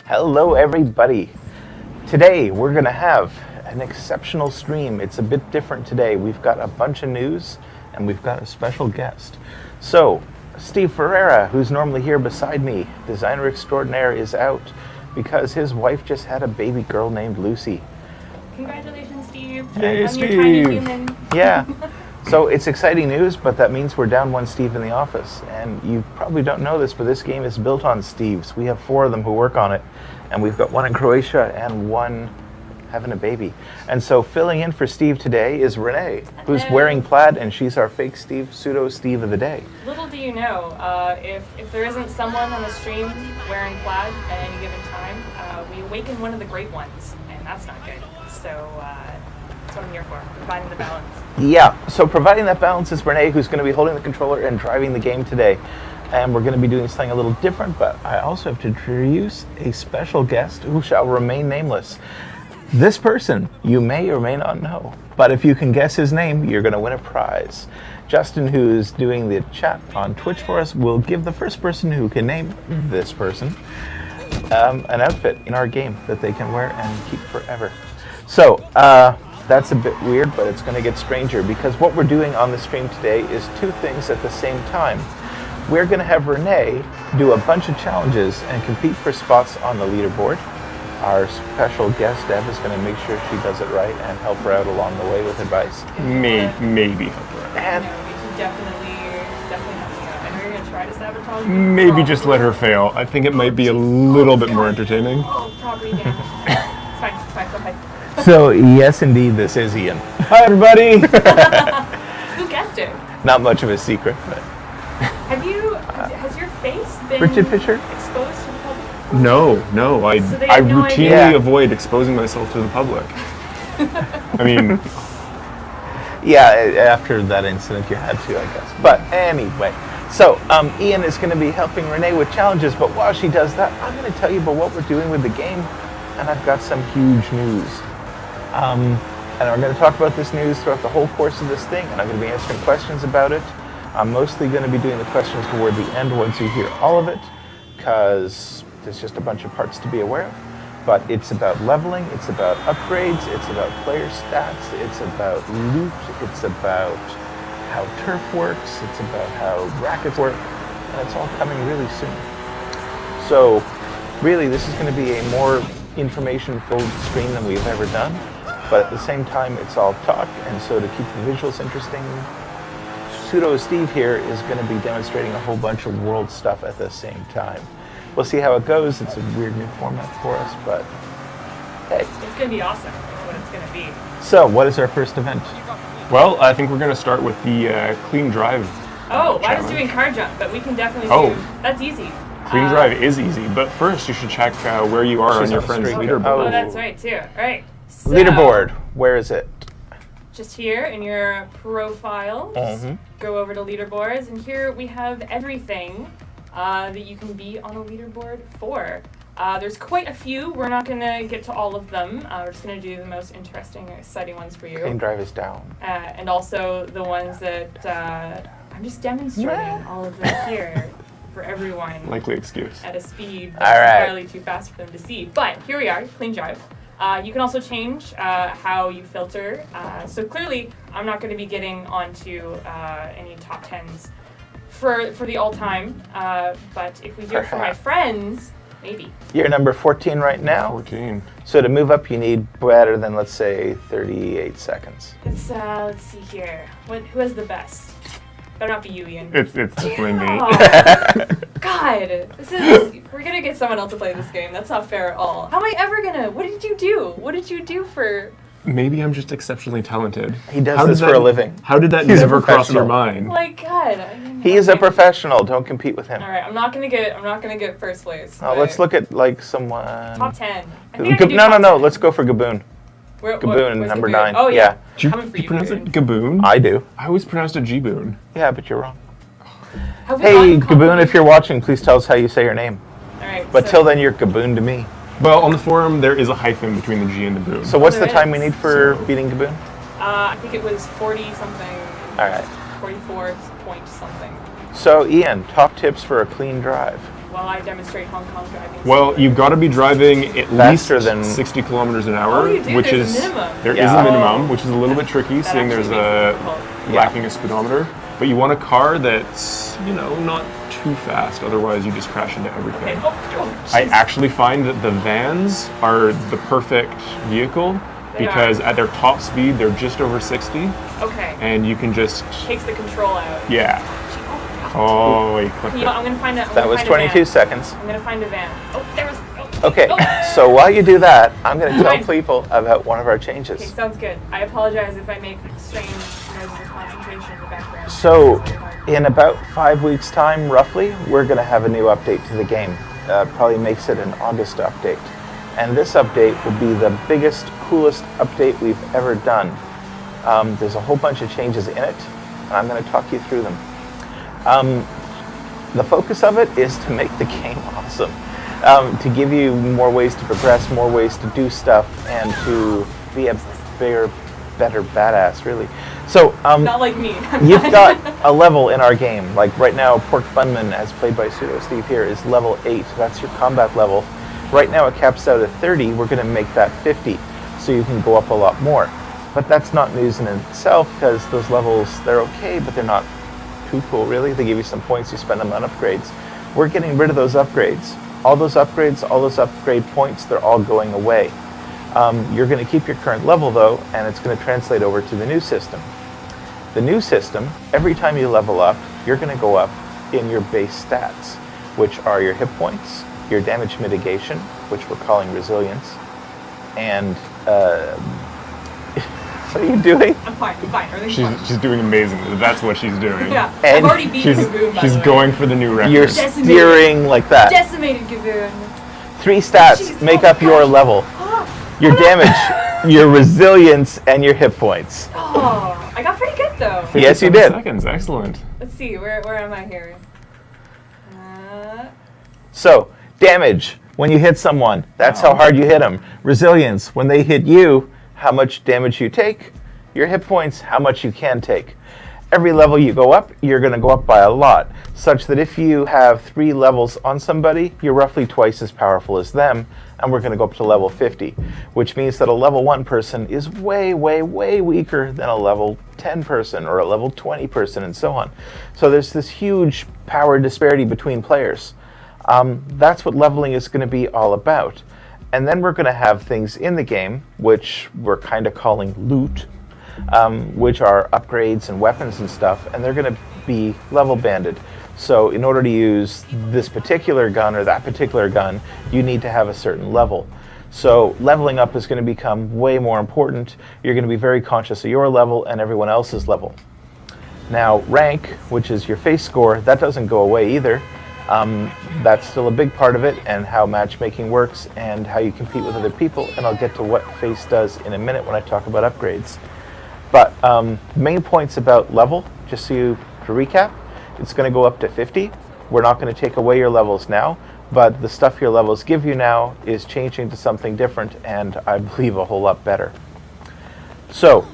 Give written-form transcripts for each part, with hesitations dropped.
Hello everybody. Today we're going to have an exceptional stream. It's a bit different today. We've got a bunch of news and we've got a special guest. So, Steve Ferreira, who's normally here beside me, designer extraordinaire, is out because his wife just had a baby girl named Lucy. Congratulations, Steve. Yay, I'm Steve. your tiny human. Yeah. So it's exciting news, but that means we're down one Steve in the office. And you probably don't know this, but this game is built on Steves. We have 4 of them who work on it. And we've got one in Croatia and one having a baby. And so filling in for Steve today is Renee, who's wearing plaid, and she's our fake Steve, pseudo Steve of the day. Little do you know, if there isn't someone on the stream wearing plaid at any given time, we awaken one of the great ones, and that's not good. So that's what I'm here for, providing the balance. Yeah, so providing that balance is Renee, who's going to be holding the controller and driving the game today. And we're going to be doing something a little different, but I also have to introduce a special guest who shall remain nameless. This person you may or may not know, but if you can guess his name, you're going to win a prize. Justin, who's doing the chat on Twitch for us, will give the first person who can name this person an outfit in our game that they can wear and keep forever. So, that's a bit weird, but it's going to get stranger because what we're doing on the stream today is 2 things at the same time. We're going to have Renee do a bunch of challenges and compete for spots on the leaderboard. Our special guest, Deb, is going to make sure she does it right and help her out along the way with advice. Maybe help her out. And No, we should definitely help me out. I know you're going to try to sabotage me. Maybe just let her fail. I think it might be a little bit more entertaining. Oh, property damage. It's fine, go ahead. so, yes, indeed, this is Ian. Hi, everybody. Who guessed it? Not much of a secret, but Has your face been Richard Fisher? exposed to the public? No. I So they have no routinely idea. avoid exposing myself to the public. I mean, yeah, after that incident, you had to, I guess. But anyway, so Ian is going to be helping Renee with challenges, but while she does that, I'm going to tell you about what we're doing with the game, and I've got some huge news. And I'm going to talk about this news throughout the whole course of this thing, and I'm going to be answering questions about it. I'm mostly going to be doing the questions toward the end once you hear all of it, because there's just a bunch of parts to be aware of. But it's about leveling, it's about upgrades, it's about player stats, it's about loot, it's about how turf works, it's about how brackets work, and it's all coming really soon. So really this is going to be a more information-filled stream than we've ever done, but at the same time it's all talk, and so to keep the visuals interesting, Pseudo Steve here is going to be demonstrating a whole bunch of world stuff at the same time. We'll see how it goes. It's a weird new format for us, but hey. It's going to be awesome. That's what it's going to be. So, what is our first event? well, I think we're going to start with the clean drive. Oh, I was challenge. doing car jump, but we can definitely Oh. do. That's easy. Clean drive is easy, but first you should check where you are She's on your on the friend's street. leaderboard. Oh, that's right too. All right. So, Leaderboard. Where is it? Just here in your profile. Just go over to leaderboards, and here we have everything that you can be on a leaderboard for. There's quite a few. We're not going to get to all of them. We're just going to do the most interesting, exciting ones for you. Clean drive is down. And also the ones that I'm just demonstrating all of them here for everyone Likely excuse. at a speed All that's right. entirely too fast for them to see. But here we are, clean drive. You can also change how you filter. So clearly, I'm not going to be getting onto any top 10s for the all-time. But if we do it for my friends, maybe. You're number 14 right now. 14. So to move up, you need better than, let's say, 38 seconds. Let's see here. Who has the best? Better not be you, Ian. It's definitely me. Oh, God, we're gonna get someone else to play this game. That's not fair at all. How am I ever gonna? What did you do? What did you do for? Maybe I'm just exceptionally talented. He does this for a living. How did that He's a never cross your professional. mind? Like God. He is a professional. Don't compete with him. All right, I'm not gonna get first place. Oh, let's look at like someone. top 10. I think I can do No. top 10. Let's go for Gaboon. Where's number Gaboon? 9. Oh yeah. Did you, Coming for you you, pronounce Gaboon. it Gaboon? I do. I always pronounced it G-Boon. Yeah, but you're wrong. Have we Hey, gotten Gaboon, if compliments? you're watching, please tell us how you say your name. All right. But so, till then, you're Gaboon to me. Well, on the forum, there is a hyphen between the G and the boon. So what's the there time is. we need for beating Gaboon? I think it was 40 something. All right. 44 point something. So, Ian, top tips for a clean drive. while I demonstrate Hong Kong driving? Well, you've got to be driving at Faster least than- 60 kilometers an hour, Oh, you do? which There's is a minimum. there is Yeah. a minimum, which is a little bit tricky, That seeing there's actually makes it difficult. lacking a speedometer. But you want a car that's not too fast, otherwise you just crash into everything. Okay. Oh, I jeez. actually find that the vans are the perfect vehicle They because are. at their top speed they're just over 60, Okay. and you can just Takes the control out. yeah. Oh, Oh, he clicked you know, it. I'm gonna find a. I'm That gonna was find a van. 22 seconds. I'm gonna find a van. Oh, there was. Oh. Okay, Oh. so while you do that, I'm going to tell Fine. people about one of our Okay, changes. sounds good. I apologize if I make strange noises of concentration in the background. So, in about 5 weeks' time, roughly, we're going to have a new update to the game. Probably makes it an August update. And this update will be the biggest, coolest update we've ever done. There's a whole bunch of changes in it, and I'm going to talk you through them. The focus of it is to make the game awesome. To give you more ways to progress, more ways to do stuff, and to be a bigger, better badass, really. So, Not like me. you've got a level in our game. Like right now, Pork Bunman, as played by Pseudo Steve here, is level 8. That's your combat level. Right now it caps out at 30. We're going to make that 50, so you can go up a lot more. But that's not news in itself, because those levels, they're okay, but they're not too cool, really. They give you some points, you spend them on upgrades. We're getting rid of those upgrades. All those upgrades, all those upgrade points, they're all going away. You're going to keep your current level, though, and it's going to translate over to the new system. The new system, every time you level up, you're going to go up in your base stats, which are your hit points, your damage mitigation, which we're calling resilience, and what are you doing? I'm fine. Everything's fine. She's doing amazing. That's what she's doing. Yeah. And I've already beaten She's Gaboon, by she's the way. going for the new record. You're Decimated. steering like that. Decimated Gaboon. 3 stats Jeez, make oh up your gosh. level. Your damage, your resilience, and your hit points. Oh, I got pretty good though. Yes, you 57 did. Seconds, excellent. Let's see, where am I here? So, damage, when you hit someone, that's how hard you hit them. Resilience, when they hit you, how much damage you take. Your hit points, how much you can take. Every level you go up, you're going to go up by a lot, such that if you have 3 levels on somebody, you're roughly twice as powerful as them, and we're going to go up to level 50, which means that a level 1 person is way, way, way weaker than a level 10 person or a level 20 person, and so on. So there's this huge power disparity between players. That's what leveling is going to be all about. And then we're going to have things in the game, which we're kind of calling loot, which are upgrades and weapons and stuff, and they're going to be level banded. So in order to use this particular gun or that particular gun, you need to have a certain level. So leveling up is going to become way more important. You're going to be very conscious of your level and everyone else's level. Now, rank, which is your face score, that doesn't go away either. That's still a big part of it, and how matchmaking works and how you compete with other people, and I'll get to what face does in a minute when I talk about upgrades. But main points about level, just to recap, it's going to go up to 50. We're not going to take away your levels now, but the stuff your levels give you now is changing to something different, and I believe a whole lot better. So,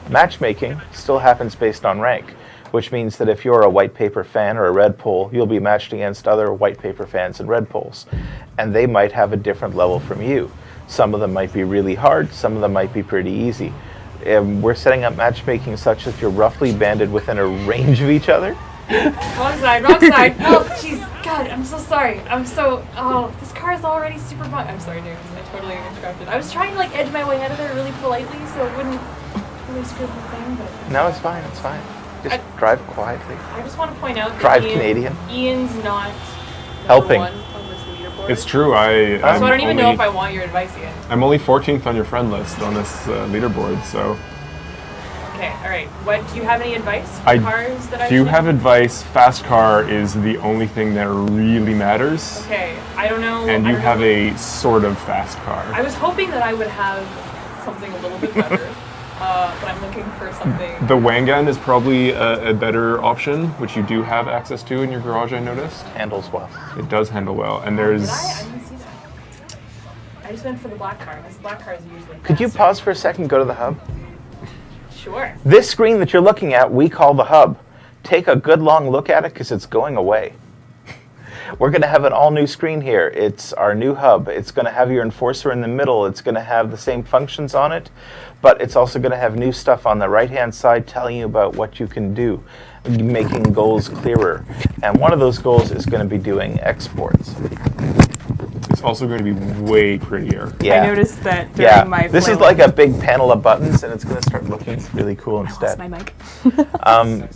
matchmaking still happens based on rank, which means that if you're a white paper fan or a red pole, you'll be matched against other white paper fans and red poles, and they might have a different level from you. Some of them might be really hard, some of them might be pretty easy. We're setting up matchmaking such that you're roughly banded within a range of each other. Wrong side. Oh, jeez. God, I'm so sorry. This car is already super fun. I'm sorry, James. I totally interrupted. I was trying to edge my way out of there really politely so it wouldn't really screw the thing, but... No, it's fine, it's fine. Just drive quietly. I just want to point out that Drive Canadian. Ian's not Helping. number 1 on this leaderboard. It's true. So I don't even know if I want your advice, Ian. I'm only 14th on your friend list on this leaderboard, so... Okay, alright. What, do you have any advice for I cars that I do should... have advice. Fast car is the only thing that really matters. Okay, I don't know... And I you don't have know. a sort of fast car. I was hoping that I would have something a little bit better, but I'm looking for something... The Wangan is probably a better option, which you do have access to in your garage, I noticed. Handles well. It does handle well, and Did there's... I didn't see that. I just went for the black car, because the black car is usually Could you faster. pause for a second and go to the hub? Sure. This screen that you're looking at, we call the hub. take a good long look at it because it's going away. We're going to have an all-new screen here. It's our new hub. It's going to have your enforcer in the middle. It's going to have the same functions on it, but it's also going to have new stuff on the right-hand side telling you about what you can do, making goals clearer. And one of those goals is going to be doing exports. It's also going to be way prettier. Yeah. I noticed that during my This is like a big panel of buttons, and it's going to start looking really cool instead. my mic.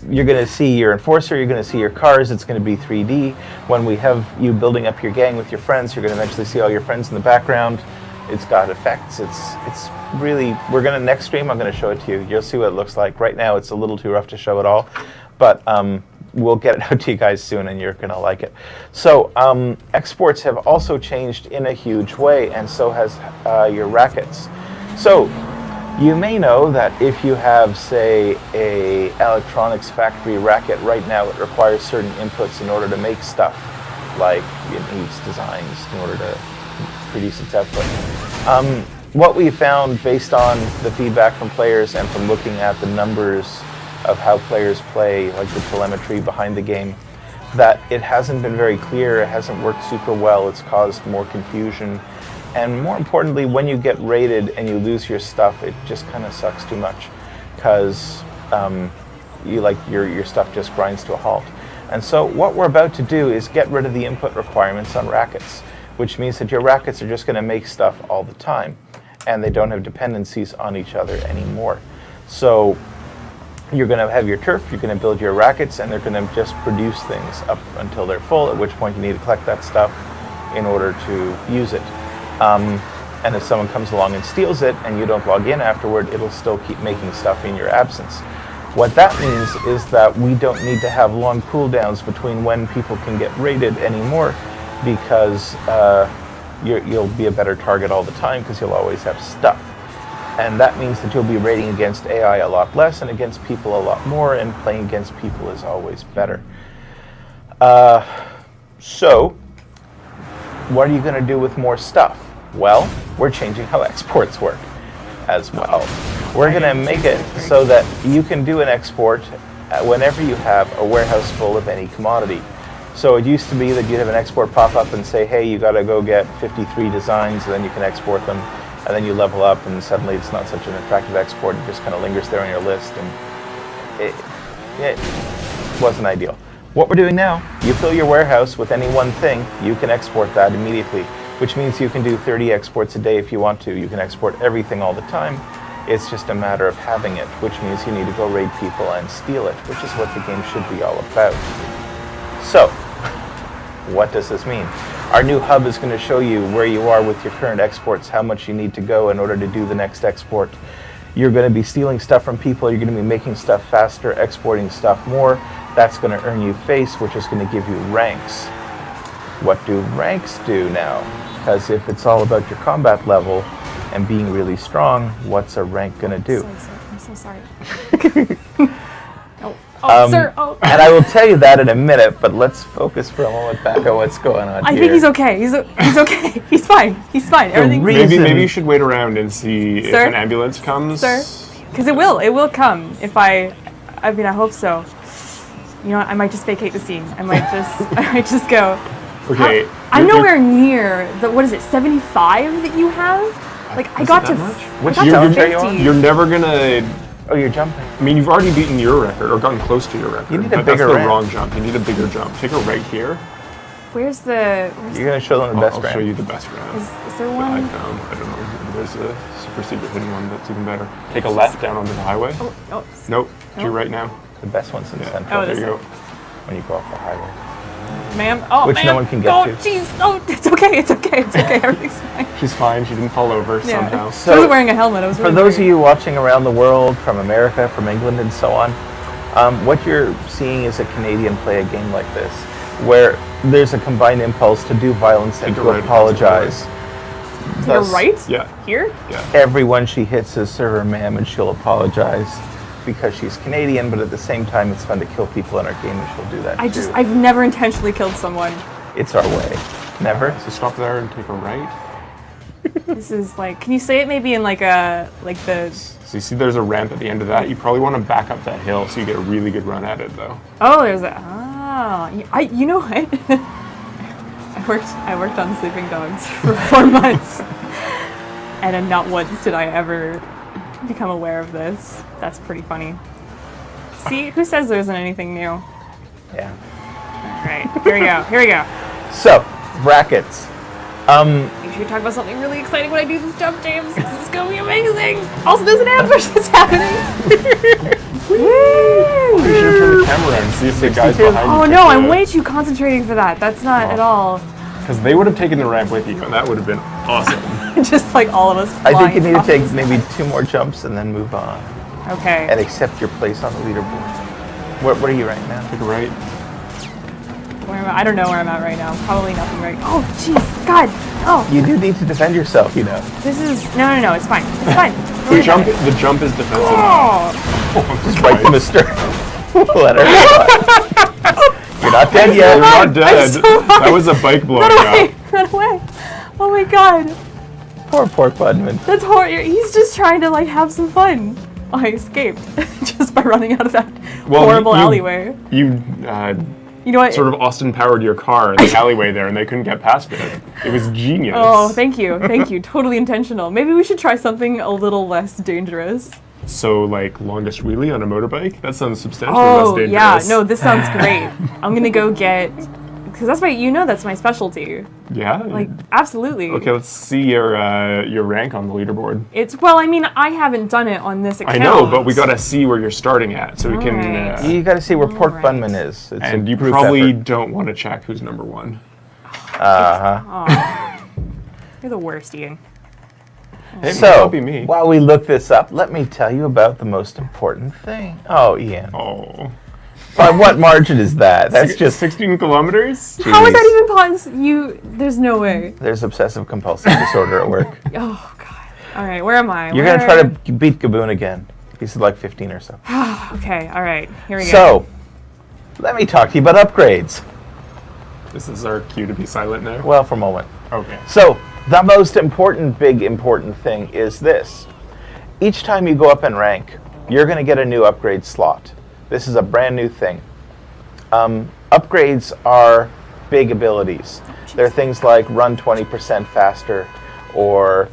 You're going to see your enforcer, you're going to see your cars, it's going to be 3D. When we have you building up your gang with your friends, you're going to eventually see all your friends in the background. It's got effects. It's really, next stream I'm going to show it to you. You'll see what it looks like. Right now it's a little too rough to show it all, but we'll get it out to you guys soon and you're going to like it. So exports have also changed in a huge way, and so has your rackets. So you may know that if you have, say, a electronics factory racket, right now it requires certain inputs in order to make stuff, like it needs designs in order to produce its output. What we found based on the feedback from players and from looking at the numbers of how players play, like the telemetry behind the game, that it hasn't been very clear, it hasn't worked super well, it's caused more confusion, and more importantly, when you get raided and you lose your stuff, it just kind of sucks too much, because your stuff just grinds to a halt. And so what we're about to do is get rid of the input requirements on rackets, which means that your rackets are just going to make stuff all the time, and they don't have dependencies on each other anymore. So you're going to have your turf, you're going to build your rackets, and they're going to just produce things up until they're full, at which point you need to collect that stuff in order to use it. And if someone comes along and steals it and you don't log in afterward, it'll still keep making stuff in your absence. What that means is that we don't need to have long cooldowns between when people can get raided anymore, because you'll be a better target all the time because you'll always have stuff. And that means that you'll be raiding against AI a lot less and against people a lot more, and playing against people is always better. So, what are you going to do with more stuff? Well, we're changing how exports work as well. We're going to make it so that you can do an export whenever you have a warehouse full of any commodity. So it used to be that you'd have an export pop up and say, hey, you got to go get 53 designs, and then you can export them. And then you level up, and suddenly it's not such an attractive export. It just kind of lingers there on your list, and it wasn't ideal. What we're doing now, you fill your warehouse with any one thing, you can export that immediately, which means you can do 30 exports a day if you want to. You can export everything all the time. It's just a matter of having it, which means you need to go raid people and steal it, which is what the game should be all about. So, what does this mean? Our new hub is going to show you where you are with your current exports, how much you need to go in order to do the next export. You're going to be stealing stuff from people, you're going to be making stuff faster, exporting stuff more. That's going to earn you face, which is going to give you ranks. What do ranks do now? Because if it's all about your combat level and being really strong, what's a rank going to do? I'm so sorry. Sir. And I will tell you that in a minute, but let's focus for a moment back on what's going on here. I think he's okay. He's okay. He's fine. He's fine. Everything's Maybe you should wait around and see if an ambulance comes. Sir? Because it will come. If I hope so. You know what, I might just vacate the scene. I might just go. Okay. I'm nowhere near what is it, 75 that you have? Like, I got to Which I got to challenge are you 50. You're never gonna. Oh, you're jumping. I mean, you've already beaten your record, or gotten close to your record. You need a but bigger that's the ramp. wrong jump. You need a bigger jump. Take a right here. Where's the... You're going to show them the best I'll ramp. show you the best ramp. Is there that one? I found. I don't know. There's a super secret hidden one that's even better. Take a left down onto the highway. Oh. Nope. To your right now. The best one's in the center. Oh, There you go. When you go off the highway. Ma'am? Oh, Which ma'am. no one can get oh, to. Jeez. Oh, it's okay. Everything's fine. She's fine. She didn't fall over somehow. She wasn't wearing a helmet. I was For really those of worried. you watching around the world, from America, from England, and so on, what you're seeing is a Canadian play a game like this, where there's a combined impulse to do violence and Take to a right, apologize. You're Thus, right? Yeah. Here? Yeah. Everyone she hits is server ma'am, and she'll apologize because she's Canadian, but at the same time, it's fun to kill people in our game, and she'll do that too. I've never intentionally killed someone. It's our way. Never? So stop there and take a right. This is like, can you say it maybe in like the... So you see there's a ramp at the end of that. You probably want to back up that hill so you get a really good run at it, though. Oh, there's a... you know what? I worked on sleeping dogs for 4 months. And not once did I ever become aware of this. That's pretty funny. See, who says there isn't anything new? Yeah. All right, here we go. So, brackets. Make sure you talk about something really exciting when I do this jump, James. This is gonna be amazing. Also, there's an ambush that's happening. Woo! You should turn the camera and see if the guys behind you. Oh no, I'm way too concentrating for that. That's not at all. Because they would have taken the ramp with you, and that would have been awesome. Just like all of us. I think you need to take maybe 2 more jumps and then move on. Okay. And accept your place on the leaderboard. What are you right now? Take a right. Where am I? I don't know where I'm at right now. Probably nothing right. Oh, jeez. God. Oh. You do need to defend yourself, you know. This is... No. It's fine. It's fine. The jump is defensive. Oh. Just right to Mr. Let her go. You're not dead yet. You're not dead. So that was a bike blowing up. Run away. Oh my God. Poor Pork Budman. That's horrible. He's just trying to like have some fun. I escaped just by running out of that horrible alleyway. You know what? sort of Austin powered your car in the alleyway there, and they couldn't get past it. It was genius. Oh, thank you. Totally intentional. Maybe we should try something a little less dangerous. So, like, longest wheelie on a motorbike? That sounds substantially less dangerous. Yeah. No, this sounds great. I'm gonna go get... Because that's my specialty. Yeah? Like, absolutely. Okay, let's see your rank on the leaderboard. I haven't done it on this account. I know, but we gotta see where you're starting at, so we can... Right. You gotta see where Pork Bunman is. It's and a you group probably effort. don't want to check who's number 1. You're the worst, Ian. Hey, So, that'll be me. while we look this up, let me tell you about the most important thing. Oh, Ian. Oh. By what margin is that? That's just... 16 kilometers? How is that even possible? There's no way. There's obsessive compulsive disorder at work. Oh, God. All right, where am I? You're going to try to beat Gaboon again. He's like 15 or so. Okay, all right. Here we go. So, let me talk to you about upgrades. This is our cue to be silent now? Well, for a moment. Okay. So, the most important thing is this. Each time you go up in rank, you're going to get a new upgrade slot. This is a brand new thing. Upgrades are big abilities. They're things like run 20% faster, or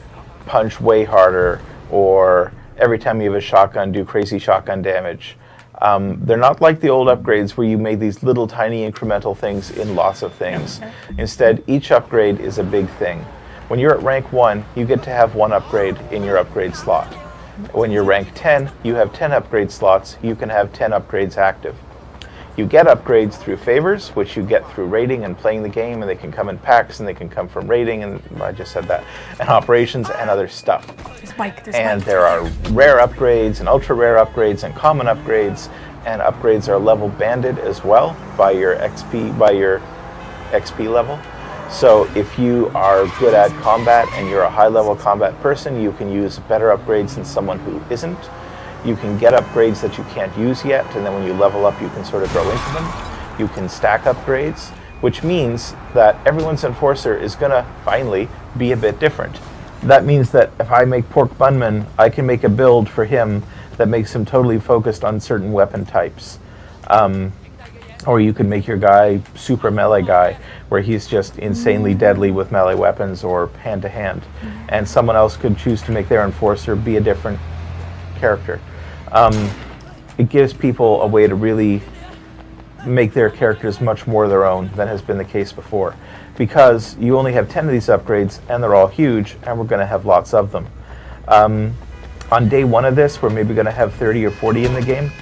punch way harder, or every time you have a shotgun, do crazy shotgun damage. They're not like the old upgrades where you made these little tiny incremental things in lots of things. Instead, each upgrade is a big thing. When you're at rank 1, you get to have 1 upgrade in your upgrade slot. When you're rank 10, you have 10 upgrade slots. You can have 10 upgrades active. You get upgrades through favors, which you get through raiding and playing the game, and they can come in packs, and they can come from raiding, and I just said that, and operations and other stuff. And there are rare upgrades and ultra rare upgrades and common upgrades, and upgrades are level banded as well by your XP level. So if you are good at combat and you're a high-level combat person, you can use better upgrades than someone who isn't. You can get upgrades that you can't use yet, and then when you level up, you can sort of grow into them. You can stack upgrades, which means that everyone's enforcer is going to finally be a bit different. That means that if I make Pork Bunman, I can make a build for him that makes him totally focused on certain weapon types. Or you could make your guy super melee guy, where he's just insanely deadly with melee weapons or hand-to-hand. And someone else could choose to make their enforcer be a different character. It gives people a way to really make their characters much more their own than has been the case before. Because you only have 10 of these upgrades, and they're all huge, and we're going to have lots of them. On day 1 of this, we're maybe going to have 30 or 40 in the game,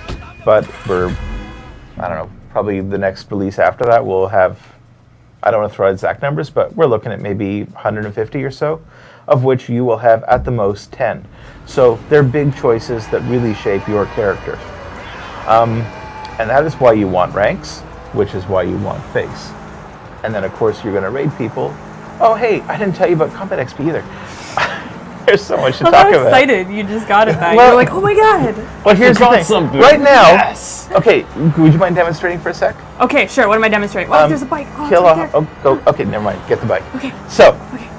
but probably the next release after that we'll have, I don't want to throw out exact numbers, but we're looking at maybe 150 or so, of which you will have at the most 10. So they're big choices that really shape your character. And that is why you want ranks, which is why you want face. And then of course you're going to raid people. Oh hey, I didn't tell you about combat XP either. There's so much to I'm talk so about. excited you just got it back. Well- You're like, oh my god. Well, here's the Forgot thing. something. Right now, Yes. okay, would you mind demonstrating for a sec? Okay, sure. What am I demonstrating? Oh, there's a bike. Oh, Kill it's right there. okay, never mind. Get the bike. Okay. So,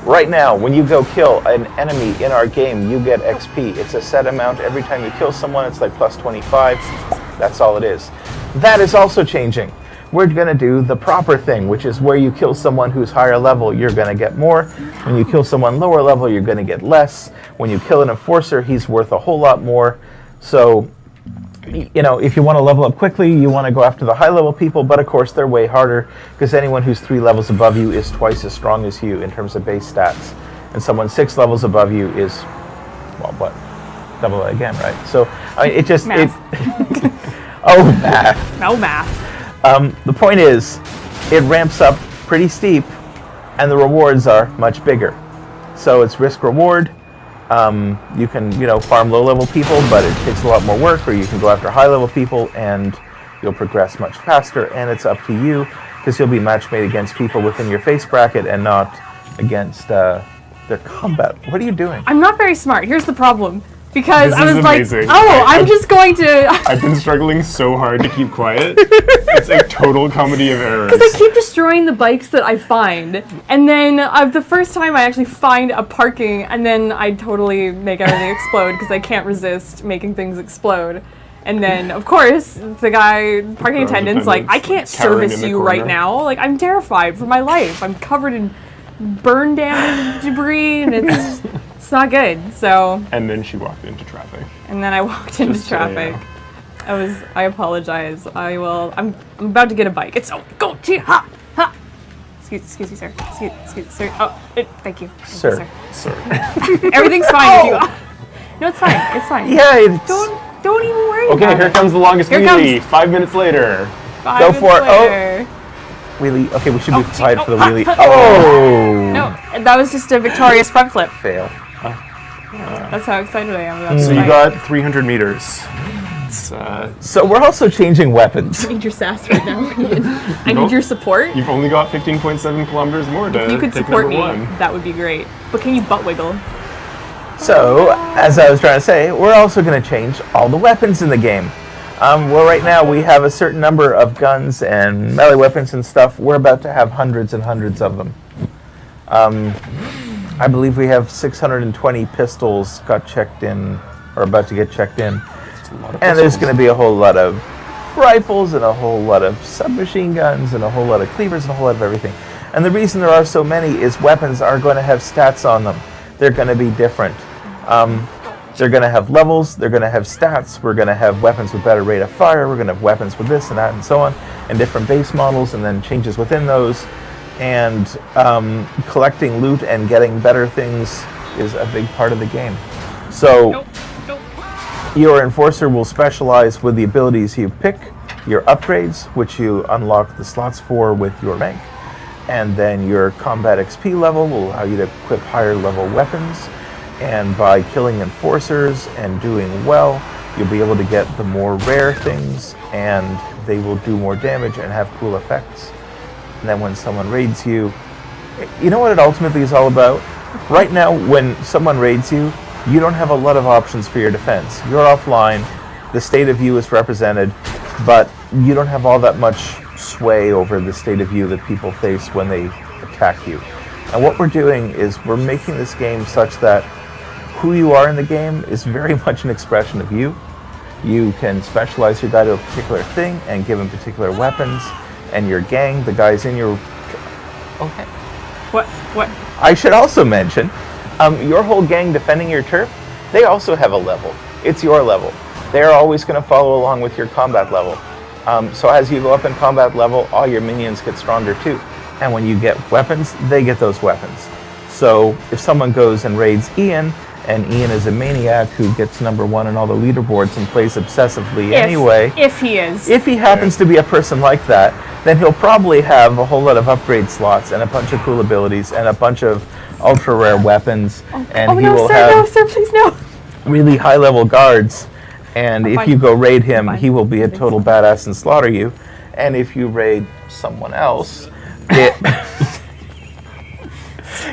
right now, when you go kill an enemy in our game, you get XP. It's a set amount. Every time you kill someone, it's like plus 25. That's all it is. That is also changing. We're going to do the proper thing, which is where you kill someone who's higher level, you're going to get more. When you kill someone lower level, you're going to get less. When you kill an enforcer, he's worth a whole lot more. So, you know, if you want to level up quickly, you want to go after the high level people, but of course they're way harder because anyone who's 3 levels above you is twice as strong as you in terms of base stats. And someone 6 levels above you is, well, what? Double it again, right? So, I mean, it just... Math. Oh, math. No math. The point is, it ramps up pretty steep, and the rewards are much bigger. So it's risk-reward. You can, you know, farm low-level people, but it takes a lot more work, or you can go after high-level people, and you'll progress much faster, and it's up to you, because you'll be match-made against people within your face bracket and not against their combat. What are you doing? I'm not very smart. Here's the problem. Because This I is was like, amazing. oh, I'm just going to... I've been struggling so hard to keep quiet. It's a total comedy of errors. Because I keep destroying the bikes that I find, and then the first time I actually find a parking, and then I totally make everything explode because I can't resist making things explode. And then, of course, the guy, parking attendant's like, I can't cowering service in the you right corner. now. Like, I'm terrified for my life. I'm covered in burn damage debris, and it's not good. So, And then she walked into traffic. and then I walked into Just so you traffic. know. I apologize. I'm about to get a bike. It's go ha ha. Excuse me, sir. Excuse me, sir. Oh, thank you. Thank Sir. you, Sir. Everything's fine with you. No, it's fine. It's fine. Yeah, it's... Don't even worry Okay, about here it. comes the longest Here wheelie. comes- 5 minutes later. 5 Go minutes for it. Oh. later. Wheelie. Okay, we should be Oh, quiet for the ha, wheelie. ha. Oh! No, that was just a victorious front flip. Fail. That's how excited I am about this So you fight. got 300 meters. It's, So we're also changing weapons. I need your sass right now. I need your support. you've only got 15.7 kilometers more to If you could take support number me, 1. that would be great. But can you butt wiggle? So, as I was trying to say, we're also going to change all the weapons in the game. Well, right now we have a certain number of guns and melee weapons and stuff. We're about to have hundreds and hundreds of them. I believe we have 620 pistols got checked in, or about to get checked in. It's a lot of And there's pistols. going to be a whole lot of rifles and a whole lot of submachine guns and a whole lot of cleavers and a whole lot of everything. And the reason there are so many is weapons are going to have stats on them. They're going to be different. They're going to have levels, they're going to have stats, we're going to have weapons with better rate of fire, we're going to have weapons with this and that and so on, and different base models and then changes within those. And collecting loot and getting better things is a big part of the game. So your enforcer will specialize with the abilities you pick, your upgrades, which you unlock the slots for with your rank, and then your combat XP level will allow you to equip higher level weapons. And by killing enforcers and doing well, you'll be able to get the more rare things, and they will do more damage and have cool effects. And then when someone raids you, you know what it ultimately is all about? Right now, when someone raids you, you don't have a lot of options for your defense. You're offline, the state of you is represented, but you don't have all that much sway over the state of you that people face when they attack you. And what we're doing is we're making this game such that who you are in the game is very much an expression of you. You can specialize your guy to a particular thing and give him particular weapons, and your gang, the guys in your... Okay. What? I should also mention, your whole gang defending your turf, they also have a level. It's your level. They're always going to follow along with your combat level. So as you go up in combat level, all your minions get stronger too. And when you get weapons, they get those weapons. So if someone goes and raids Ian, and Ian is a maniac who gets number 1 on all the leaderboards and plays obsessively anyway. If he is. If he happens to be a person like that, then he'll probably have a whole lot of upgrade slots and a bunch of cool abilities and a bunch of ultra rare weapons. And he will have Please no. really high level guards. And if fine. you go raid him, Fine. he will be a total badass and slaughter you. And if you raid someone else,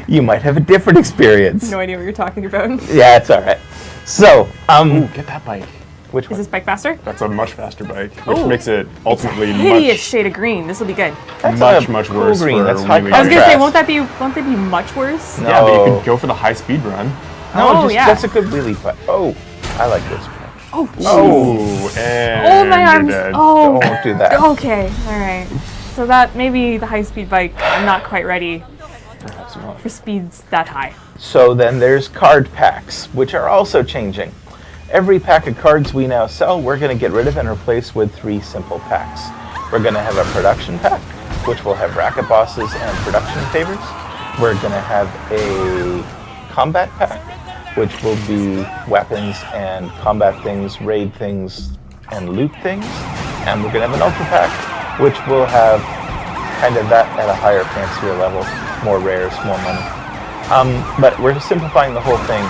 you might have a different experience. No idea what you're talking about. Yeah, it's all right. So, Ooh, get that bike. which Is one? this bike faster? That's a much faster bike, which Ooh. makes it ultimately Hideous shade of green. This will be good. That's much a cool worse green. for That's high really I was gonna say, contrast. won't they be much worse? No. Yeah, but you could go for the high speed run. No, Oh, yeah. that's a good wheelie bike. Oh, I like this one. Oh, Oh, and oh my you're arms. dead. Oh. Don't do that. Okay. All right. So that maybe the high-speed bike. I'm not quite ready Perhaps not. for speeds that high. So then there's card packs, which are also changing. Every pack of cards we now sell, we're going to get rid of and replace with 3 simple packs. We're going to have a production pack, which will have racket bosses and production favors. We're going to have a combat pack, which will be weapons and combat things, raid things, and loot things. And we're going to have an ultra pack, which will have kind of that at a higher, fancier level, more rares, more money. But we're simplifying the whole thing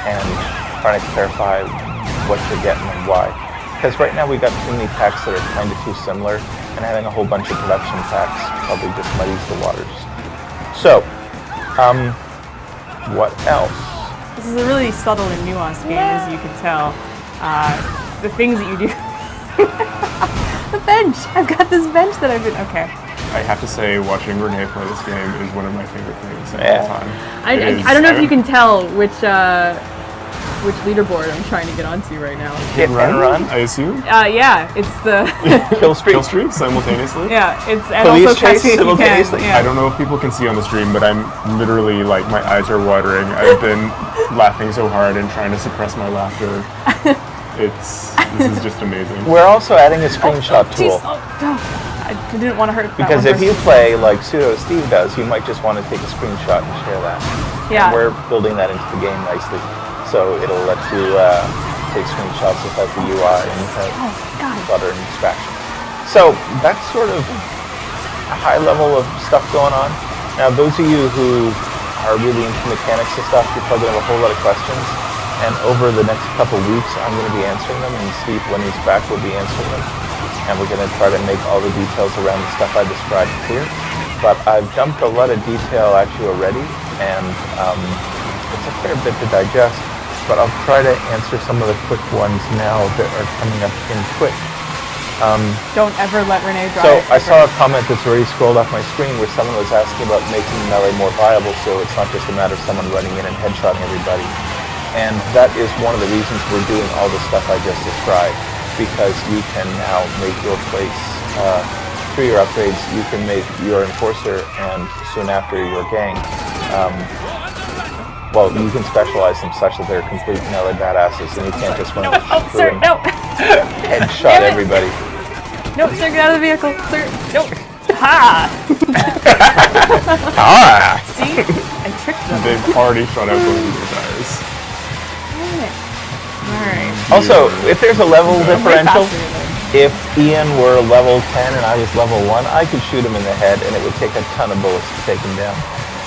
and trying to clarify what you're getting and why. Because right now we've got too many packs that are kind of too similar, and having a whole bunch of production packs probably just muddies the waters. So, what else? This is a really subtle and nuanced game, as you can tell. The things that you do. The bench. I've got this bench that I've been. Okay. I have to say, watching Renee play this game is one of my favorite things of Yeah. all time. I don't know if you can tell which leaderboard I'm trying to get onto right now. Hit and run? I assume. Yeah, it's the. Kill streak? Kill streak simultaneously. Yeah, it's and Police also catch chase me if you can. simultaneously? Yeah. I don't know if people can see on the stream, but I'm literally like my eyes are watering. I've been laughing so hard and trying to suppress my laughter. This is just amazing. We're also adding a screenshot Jeez, tool. oh, no. I didn't want to hurt that Because one if you person. play like Pseudo Steve does, you might just want to take a screenshot and share that. Yeah. And we're building that into the game nicely. So it'll let you take screenshots without the UI and without God. clutter and distraction. So that's sort of a high level of stuff going on. Now, those of you who are really into mechanics and stuff, you're probably going to have a whole lot of questions. And over the next couple weeks, I'm going to be answering them, and Steve, when he's back, will be answering them. And we're going to try to make all the details around the stuff I described clear. But I've dumped a lot of detail at you already, and it's a fair bit to digest. But I'll try to answer some of the quick ones now that are coming up in Twitch. Don't ever let Renee drive. So I saw a comment that's already scrolled off my screen where someone was asking about making melee more viable, so it's not just a matter of someone running in and headshotting everybody. And that is one of the reasons we're doing all the stuff I just described, because you can now make your place, through your upgrades, you can make your enforcer and soon after your gang. Well, you can specialize them such that they're complete melee badasses, and you can't just run Oh, through sir, and no. headshot Damn it. everybody. No, sir, get out of the vehicle. Sir, no. Ha! Ah! See? I tricked them. They've already shot out both of your tires. Damn it. Alright. Also, if there's a level differential, faster than if Ian were level 10 and I was level 1, I could shoot him in the head and it would take a ton of bullets to take him down.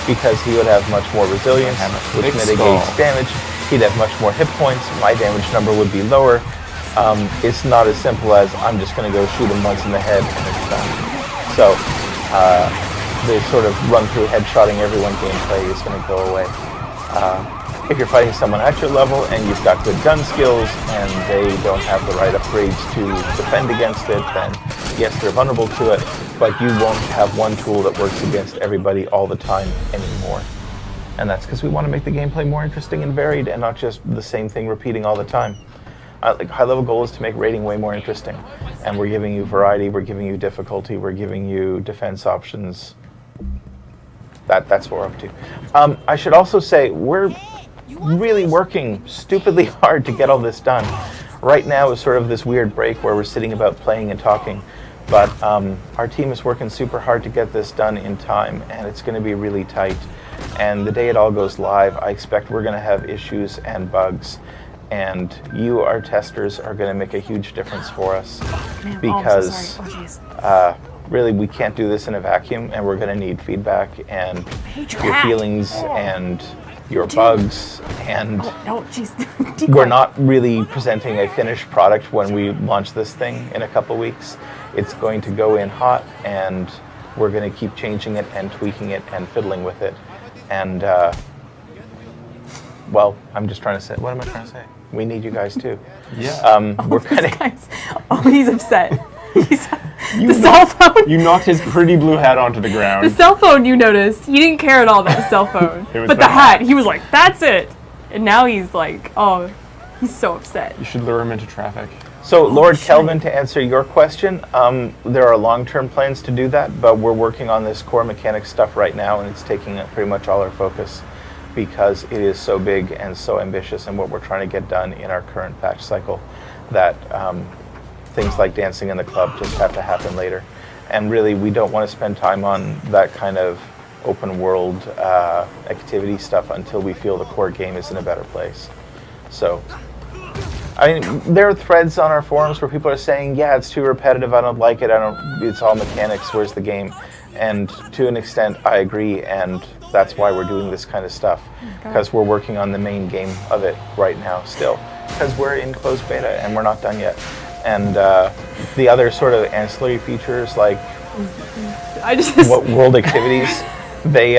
Because he would have much more resilience, which thick mitigates skull. damage. He'd have much more hit points. My damage number would be lower. It's not as simple as I'm just going to go shoot him once in the head and it's done. So the sort of run-through headshotting everyone gameplay is going to go away. If you're fighting someone at your level and you've got good gun skills and they don't have the right upgrades to defend against it, then yes, they're vulnerable to it, but you won't have one tool that works against everybody all the time anymore. And that's because we want to make the gameplay more interesting and varied and not just the same thing repeating all the time. High-level goal is to make raiding way more interesting. And we're giving you variety, we're giving you difficulty, we're giving you defense options. That's what we're up to. I should also say, we're really working stupidly hard to get all this done. Right now is sort of this weird break where we're sitting about playing and talking, but our team is working super hard to get this done in time, and it's going to be really tight. And the day it all goes live, I expect we're going to have issues and bugs, and you, our testers, are going to make a huge difference for us. Man, because oh, I'm so sorry. Oh, jeez. really, we can't do this in a vacuum, and we're going to need feedback and hate your your hat. feelings and your bugs, and No, jeez. we're not really presenting a finished product when we launch this thing in a couple weeks. It's going to go in hot, and we're going to keep changing it and tweaking it and fiddling with it And, well, I'm just trying to say, what am I trying to say? We need you guys too. Yeah. We're kind of... Oh, he's upset. Cell phone. You knocked his pretty blue hat onto the ground. The cell phone, you noticed, he didn't care at all about the cell phone. But the hat, he was like, that's it. And now he's like, oh, he's so upset. You should lure him into traffic. So, Lord Kelvin, to answer your question, there are long-term plans to do that, but we're working on this core mechanics stuff right now, and it's taking up pretty much all our focus because it is so big and so ambitious in what we're trying to get done in our current patch cycle that things like dancing in the club just have to happen later. And really, we don't want to spend time on that kind of open world activity stuff until we feel the core game is in a better place. So, I mean, there are threads on our forums where people are saying, yeah, it's too repetitive, I don't like it, it's all mechanics, where's the game? And to an extent, I agree, and that's why we're doing this kind of stuff, because we're working on the main game of it right now still, because we're in closed beta and we're not done yet. And the other sort of ancillary features, like what world activities, they...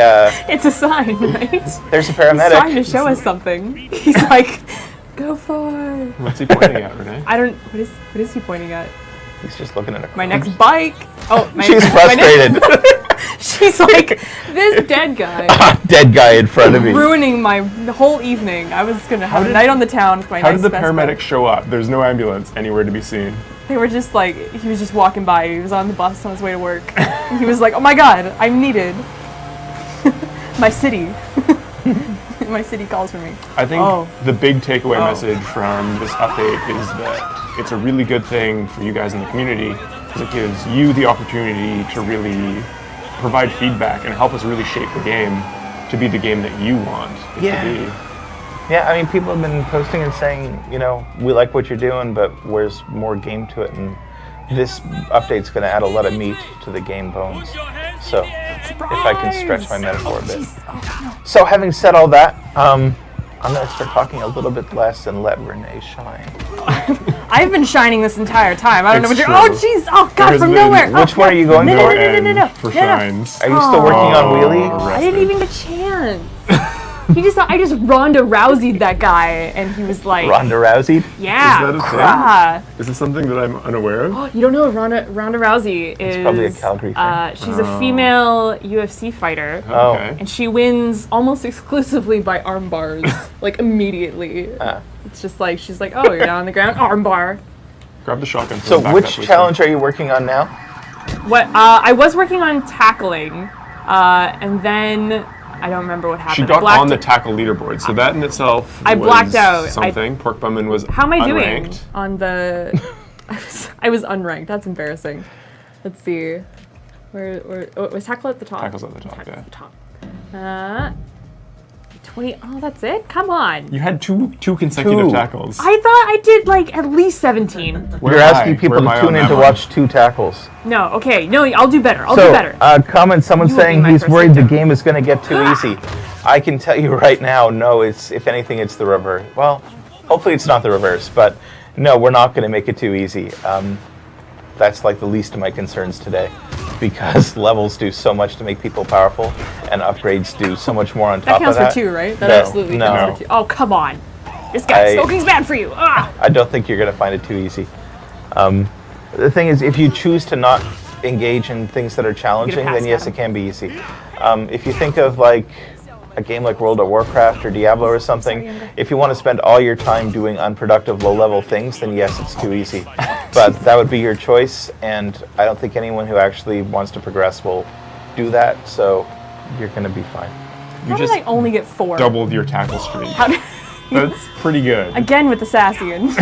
it's a sign, right? There's a paramedic. He's trying to show us something. He's like... Go for it. What's he pointing at, Renee? I don't. What is he pointing at? He's just looking at my next bike. Oh, she's frustrated. She's like, this dead guy. Dead guy in front of me. Ruining my whole evening. I was gonna have a night on the town with my How nice did the best paramedic friend. show up? There's no ambulance anywhere to be seen. They were just like, he was just walking by. He was on the bus on his way to work. And he was like, oh my god, I'm needed. My city. My city calls for me. I think the big takeaway message from this update is that it's a really good thing for you guys in the community because it gives you the opportunity to really provide feedback and help us really shape the game to be the game that you want it to be. Yeah, I mean, people have been posting and saying, you know, we like what you're doing, but where's more game to it? And this update's going to add a lot of meat to the game bones. So, if I can stretch my metaphor a bit. So, having said all that, I'm going to start talking a little bit less and let Renee shine. I've been shining this entire time. I don't know what you're... true. Oh, jeez! Oh, God, from nowhere! Which one are you going for? No. For shines. Are you still working on Wheelie? I didn't even get a chance. I just Ronda Rousey'd that guy, and he was like... Ronda Rousey? Yeah. Is that a thing? Yeah. Is this something that I'm unaware of? You don't know Ronda Rousey is... It's probably a Calgary thing. She's a female UFC fighter. Okay. And she wins almost exclusively by arm bars, like immediately. It's just like, she's like, oh, you're down on the ground, arm bar. Grab the shotgun. So which challenge are you working on now? What, I was working on tackling, and then... I don't remember what happened. She got on the tackle leaderboard, so that in itself I blacked out. Something. Pork Bummin was How am I unranked. doing on the... I was unranked. That's embarrassing. Let's see. Where was tackle at the top? Tackle's at the top, Tackle's at the top. 20. Oh, that's it? Come on. You had two consecutive tackles. I thought I did like at least 17. You're asking people to tune in to watch 2 tackles. No, okay. No, I'll do better. I'll do better. Comment, someone You will be saying my he's first worried the victim. game is going to get too easy. I can tell you right now, no, if anything, it's the reverse. Well, hopefully it's not the reverse, but no, we're not going to make it too easy. That's like the least of my concerns today, because levels do so much to make people powerful, and upgrades do so much more on top of that. That counts for 2, right? That absolutely counts for 2. Oh, come on. This guy, smoking's bad for you. I don't think you're going to find it too easy. The thing is, if you choose to not engage in things that are challenging, then yes, it can be easy. If you think of like a game like World of Warcraft or Diablo or something, if you want to spend all your time doing unproductive low-level things, then yes, it's too easy. But that would be your choice, and I don't think anyone who actually wants to progress will do that, so you're going to be fine. How did I only get 4? Doubled your tackle streak. That's pretty good. Again with the Sassian.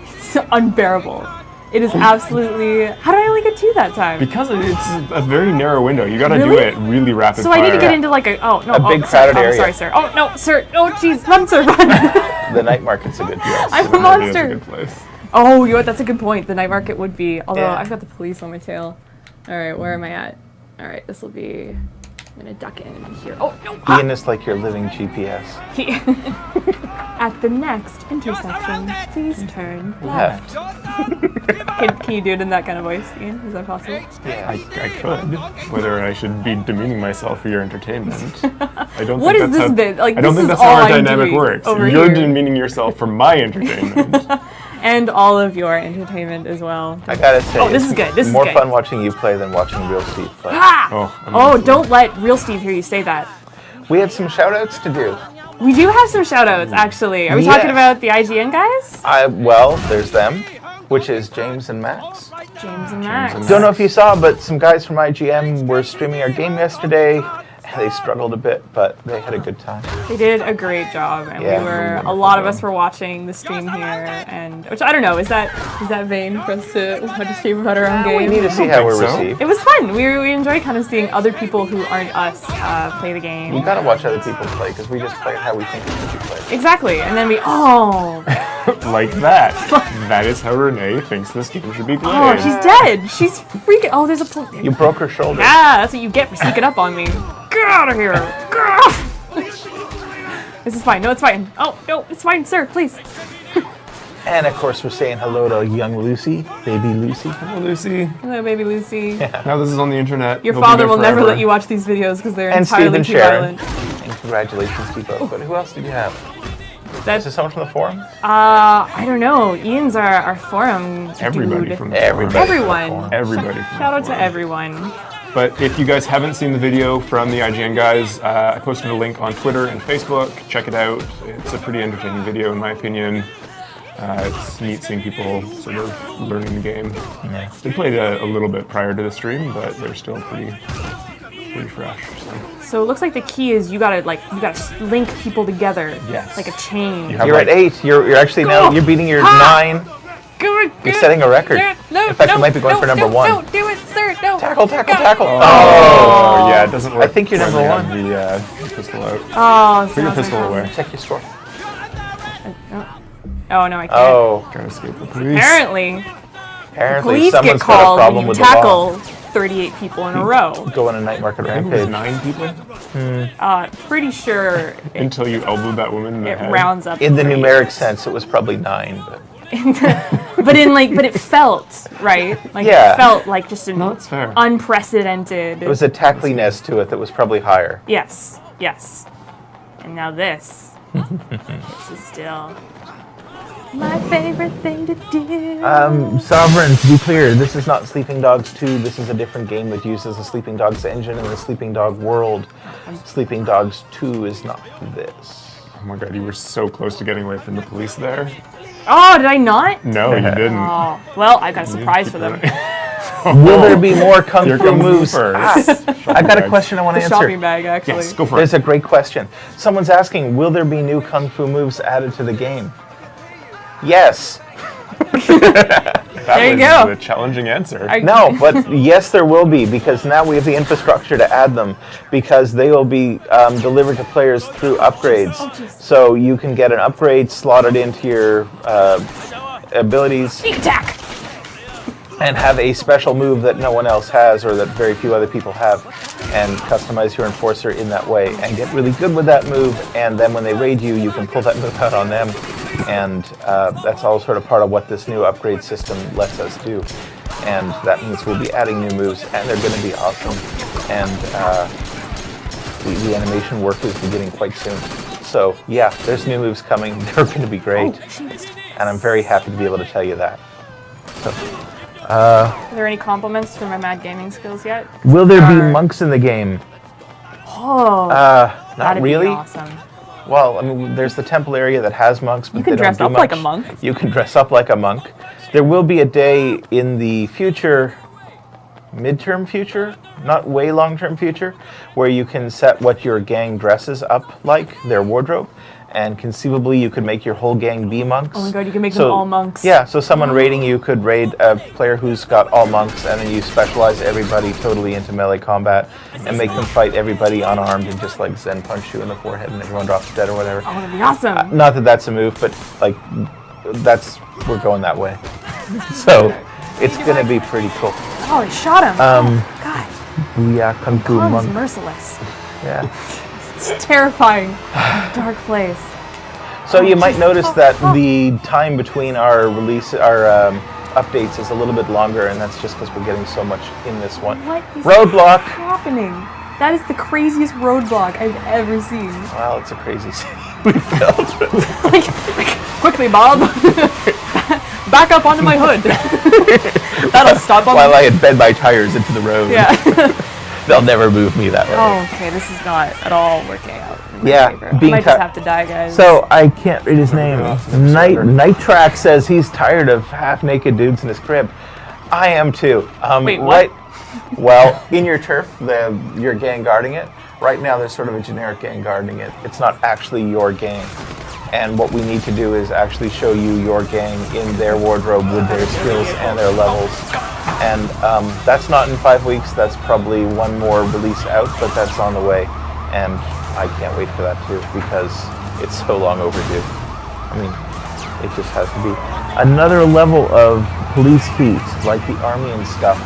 It's unbearable. It is absolutely... How did I only get 2 that time? Because it's a very narrow window. You gotta do it really rapid So fire. I need to get into like a... Oh, no. A big crowded area. Sorry, sir. Oh, no, sir. Oh, jeez. Run, sir, run. The night market's a good place. I'm a That's monster. a good place. Oh, you know what? That's a good point. The night market would be. Although Yeah. I've got the police on my tail. All right, where am I at? All right, this will be I'm gonna duck in here. Oh no! Ian is like your living GPS. At the next intersection, please turn left. Left. Can you do it in that kind of voice, Ian? Is that possible? Yeah. I could. Whether I should be demeaning myself for your entertainment. I don't What think is that's this how, bit? Like, I don't this think is that's how all our I'm dynamic doing works. over You're here. demeaning yourself for my entertainment. And all of your entertainment as well. I gotta say, Oh, this is good. This is more good. fun watching you play than watching real Steve play. Ah! Oh, don't let real Steve hear you say that. We had some shout outs to do. We do have some shout-outs, actually. Are we Yes. talking about the IGN guys? Well, there's them, which is James and Max. James and Max. Don't know if you saw, but some guys from IGN were streaming our game yesterday. They struggled a bit, but they had a good time. They did a great job, and Yeah. a lot of us were watching the stream here, and which I don't know, is that vain for us to watch a stream about our own We game? need to see how we're so. received. It was fun. We enjoy kind of seeing other people who aren't us play the game. You gotta watch other people play, because we just play it how we think it should be played. Exactly, and then Like that. That is how Renee thinks this game should be played. oh, she's dead. She's freaking. Oh, there's a. You broke her shoulder. Ah, that's what you get for sneaking up on me. Get out of here. This is fine. No, it's fine. Oh, no, it's fine, sir, please. And of course, we're saying hello to young Lucy, baby Lucy. Hello, Lucy. Hello, baby Lucy. Now this is on the internet. Your It'll be father there will never forever. let you watch these videos because they're And Steve entirely and too Sharon. violent. And congratulations to you both. But who else did you have? Is That's, it someone from the forum? I don't know. Ian's our forum Everybody dude. from the Everybody. Everyone. Everybody from Shout out the to forum. everyone. But if you guys haven't seen the video from the IGN guys, I posted a link on Twitter and Facebook. Check it out. It's a pretty entertaining video, in my opinion. It's neat seeing people sort of learning the game. Yeah. They played a little bit prior to the stream, but they're still pretty fresh. So it looks like the key is you gotta link people together. Yes. Like a chain. have You're at 8. You're actually now, you're beating your 9. You're setting a record. No, In fact, you might be going for number 1. No, do it, sir. No. Tackle. Oh, yeah, it doesn't work. I think you're number when 1. you have the pistol out. Oh, Put your pistol away. Check your score. Oh no, I can't. Oh, Trying to escape the police. Apparently, apparently police someone's get got a called when problem you with the law. tackle 38 people in a row. Go on a night market I think it was rampage. 9 people Pretty sure until you elbowed that woman in the it head. rounds up. In the to 38. numeric sense, it was probably 9, but but it felt right. Like Yeah. it felt like just an No, that's fair. unprecedented. it was a tackliness to it that was probably higher. Yes. And now this. This is still my favorite thing to do. Sovereign, to be clear, this is not Sleeping Dogs 2. This is a different game that uses the Sleeping Dogs engine in the Sleeping Dog world. Sleeping Dogs 2 is not this. Oh my god, you were so close to getting away from the police there. Oh, did I not? No, you didn't. Oh, well, I've got a surprise for them. Will there be more Kung Here Fu comes the moves? first. I got a question I want to The shopping answer. bag, actually. Yes, go for There's it. a great question. Someone's asking, will there be new Kung Fu moves added to the game? Yes. That There you was go. a challenging answer. No, but yes, there will be, because now we have the infrastructure to add them, because they will be delivered to players through upgrades. So you can get an upgrade slotted into your abilities Sneak attack! and have a special move that no one else has or that very few other people have, and customize your enforcer in that way and get really good with that move, and then when they raid you, you can pull that move out on them, and that's all sort of part of what this new upgrade system lets us do. And that means we'll be adding new moves, and they're going to be awesome, and the animation work is beginning quite soon. So yeah, there's new moves coming. They're going to be great, and I'm very happy to be able to tell you that. So, Are there any compliments for my mad gaming skills yet? will there be Or- monks in the game? Oh, Not that'd really. be awesome. Well, I mean, there's the temple area that has monks, but You can they don't dress do up like a much. monk. You can dress up like a monk. There will be a day in the future, midterm future, not way long-term future, where you can set what your gang dresses up like, their wardrobe, and conceivably you could make your whole gang be monks. Oh my god, you can make them all monks. Yeah, so someone raiding you could raid a player who's got all monks, and then you specialize everybody totally into melee combat and make them fight everybody unarmed and just like Zen punch you in the forehead and everyone drops dead or whatever. Oh, that'd be awesome. Not that that's a move, but like we're going that way. So it's gonna be pretty cool. Oh, they shot him. Oh, God. Yeah, Kung Fu Khan's Monk. merciless. Yeah. It's terrifying. Dark place. So you might notice that the time between our updates is a little bit longer, and that's just because we're getting so much in this one. What is Roadblock! happening? That is the craziest roadblock I've ever seen. Well, it's a crazy city we built. Like, quickly, Bob. Back up onto my hood. That'll stop on While I embed my tires into the road. Yeah. They'll never move me that way. Oh, okay. This is not at all working out. In my Yeah, favor. I being might just have to die, guys. So I can't read his name. Night Track says he's tired of half-naked dudes in his crib. I am too. Wait, what? Right, well, in your turf, your gang guarding it. Right now, there's sort of a generic gang guarding it. It's not actually your gang. And what we need to do is actually show you your gang in their wardrobe with their skills and their levels. And that's not in 5 weeks. That's probably one more release out, but that's on the way. And I can't wait for that too, because it's so long overdue. I mean, it just has to be. Another level of police heat, like the army and stuff.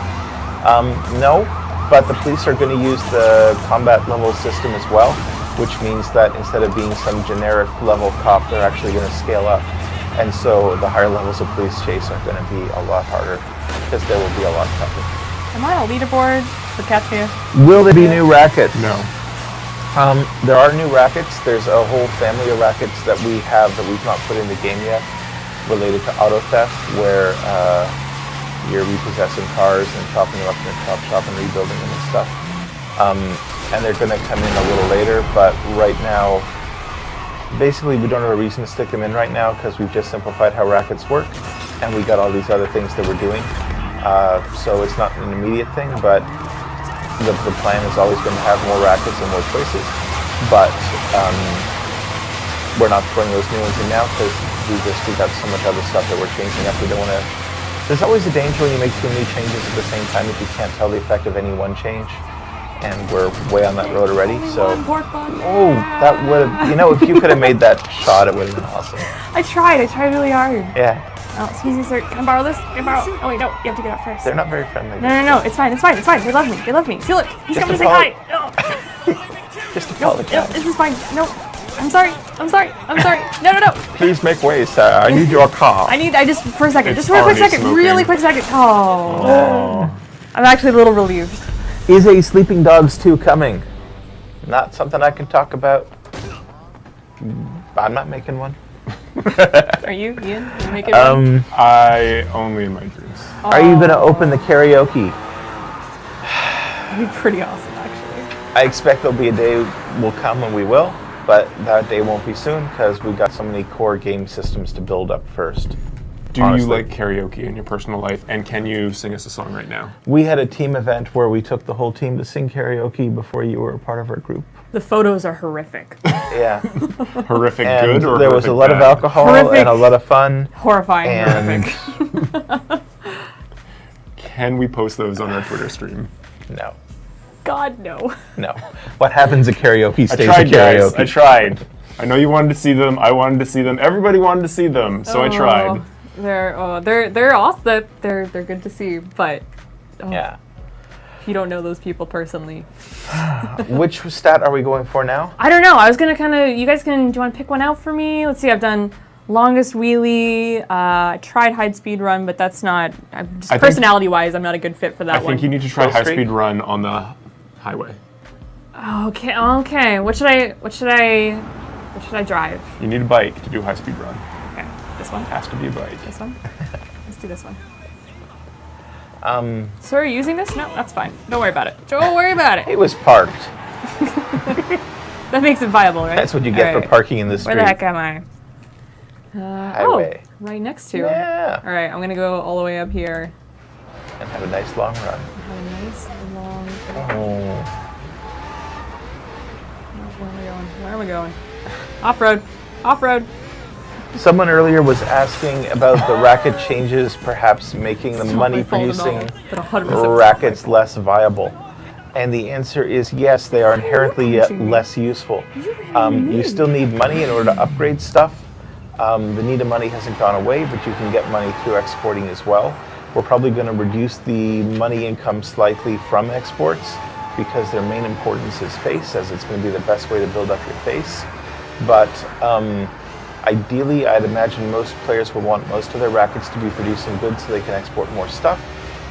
No, but the police are going to use the combat level system as well, which means that instead of being some generic level cop, they're actually going to scale up. And so the higher levels of police chase are going to be a lot harder, because they will be a lot tougher. Am I on a leaderboard for Catch Me? Will there be new rackets? No. There are new rackets. There's a whole family of rackets that we have that we've not put in the game yet, related to auto theft, where you're repossessing cars and chopping them up in a chop shop and rebuilding them and stuff. And they're going to come in a little later, but right now, basically we don't have a reason to stick them in right now, because we've just simplified how rackets work, and we got all these other things that we're doing. So it's not an immediate thing, but the plan has always been to have more rackets and more choices. But we're not throwing those new ones in now, because we got so much other stuff that we're changing up. We don't want to. There's always a danger when you make too many changes at the same time if you can't tell the effect of any one change. And we're way on that road already, so... Oh, that would have... You know, if you could have made that shot, it would have been awesome. I tried really hard. Yeah. Oh, excuse me, sir. Can I borrow this? Can I borrow? Oh, wait, no. You have to get out first. They're not very friendly. No. It's fine. They love me. See, look. He's coming to say hi. No. Just apologize. No, this is fine. No. I'm sorry. No. Please make way, sir. I need your car. Just for a second. It's Just for a quick second. smoking. Really quick second. Oh. I'm actually a little relieved. Is a Sleeping Dogs 2 coming? Not something I can talk about. I'm not making one. Are you, Ian? Are you making one? I only in my dreams. Are you going to open the karaoke? That'd be pretty awesome, actually. I expect there'll be a day will come when we will, but that day won't be soon, because we've got so many core game systems to build up first. Do Honestly. you like karaoke in your personal life, and can you sing us a song right now? We had a team event where we took the whole team to sing karaoke before you were a part of our group. The photos are horrific. Yeah. Horrific And good or there was horrific a lot of bad? alcohol Horrific. and a lot of fun. Horrifying. And Horrific. Can we post those on our Twitter stream? no. God, no. No. What happens at karaoke I stays tried, at guys. karaoke. I tried. I know you wanted to see them. I wanted to see them. Everybody wanted to see them, so I tried. They're awesome. They're good to see, but Yeah. you don't know those people personally. Which stat are we going for now? I don't know. I was gonna do you want to pick one out for me? Let's see. I've done longest wheelie. I tried high speed run, but that's not. Personality wise, I'm not a good fit for that I one. think you need to try Full high street? speed run on the highway. Okay. What should I drive? You need a bike to do high speed run. Okay, this one. Has to be a bike. This one. Let's do this one. So are you using this? No, that's fine. Don't worry about it. It was parked. That makes it viable, right? That's what you get for parking in this Where street. the heck am I? Highway. Right next to. Yeah. All right, I'm gonna go all the way up here. And have a nice long run. Have a nice long. Oh. Where am I going? Off road. Someone earlier was asking about the racket changes, perhaps making the money-producing rackets less viable. And the answer is yes, they are inherently less useful. You still need money in order to upgrade stuff. The need of money hasn't gone away, but you can get money through exporting as well. We're probably going to reduce the money income slightly from exports, because their main importance is face, as it's going to be the best way to build up your face. But ideally, I'd imagine most players will want most of their rackets to be producing goods so they can export more stuff.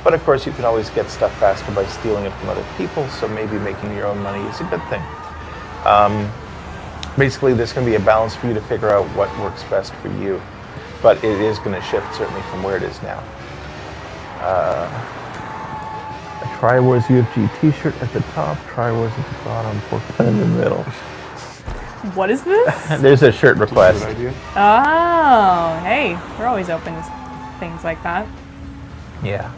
But of course, you can always get stuff faster by stealing it from other people, so maybe making your own money is a good thing. Basically, there's going to be a balance for you to figure out what works best for you. But it is going to shift, certainly, from where it is now. A Triad Wars UFG t-shirt at the top, Triad Wars at the bottom, pork pun in the middle. What is this? There's a shirt request. Good idea. Oh, hey, we're always open to things like that. Yeah.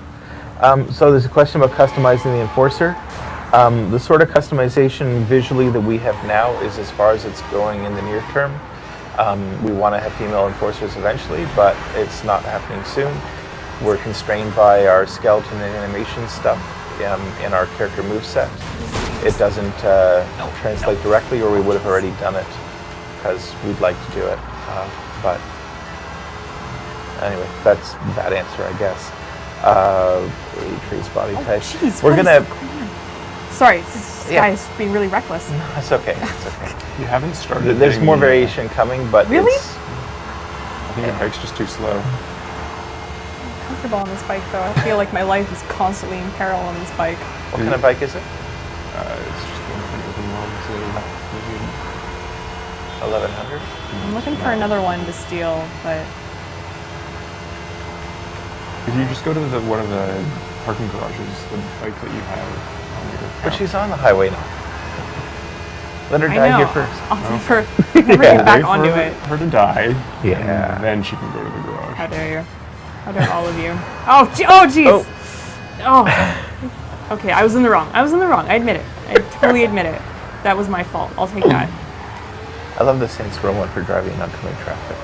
So there's a question about customizing the Enforcer. The sort of customization visually that we have now is as far as it's going in the near term. We want to have female Enforcers eventually, but it's not happening soon. We're constrained by our skeleton and animation stuff in our character moveset. It doesn't translate directly, or we would have already done it, because we'd like to do it. But anyway, that's that answer, I guess. Tree's body type. Jeez, We're gonna. Sorry, this guy is being really reckless. No, it's okay. It's okay. You haven't started. There's getting more the, variation coming, but Really? it's, I think your bike's just too slow. I'm comfortable on this bike, though. I feel like my life is constantly in peril on this bike. what kind of bike is it? It's just going from open world to maybe 1100. I'm looking for another one to steal, but if you just go to one of the parking garages, the bike that you have on your But she's on the highway now. Let her I die know. here first. I'll never get back onto it. her to die, Yeah. and then she can go to the garage. How dare you? How dare all of you? Oh, jeez. Oh. Okay, I was in the wrong. I admit it. I totally admit it. That was my fault. I'll take that. I love the Saints Row one for driving in oncoming traffic.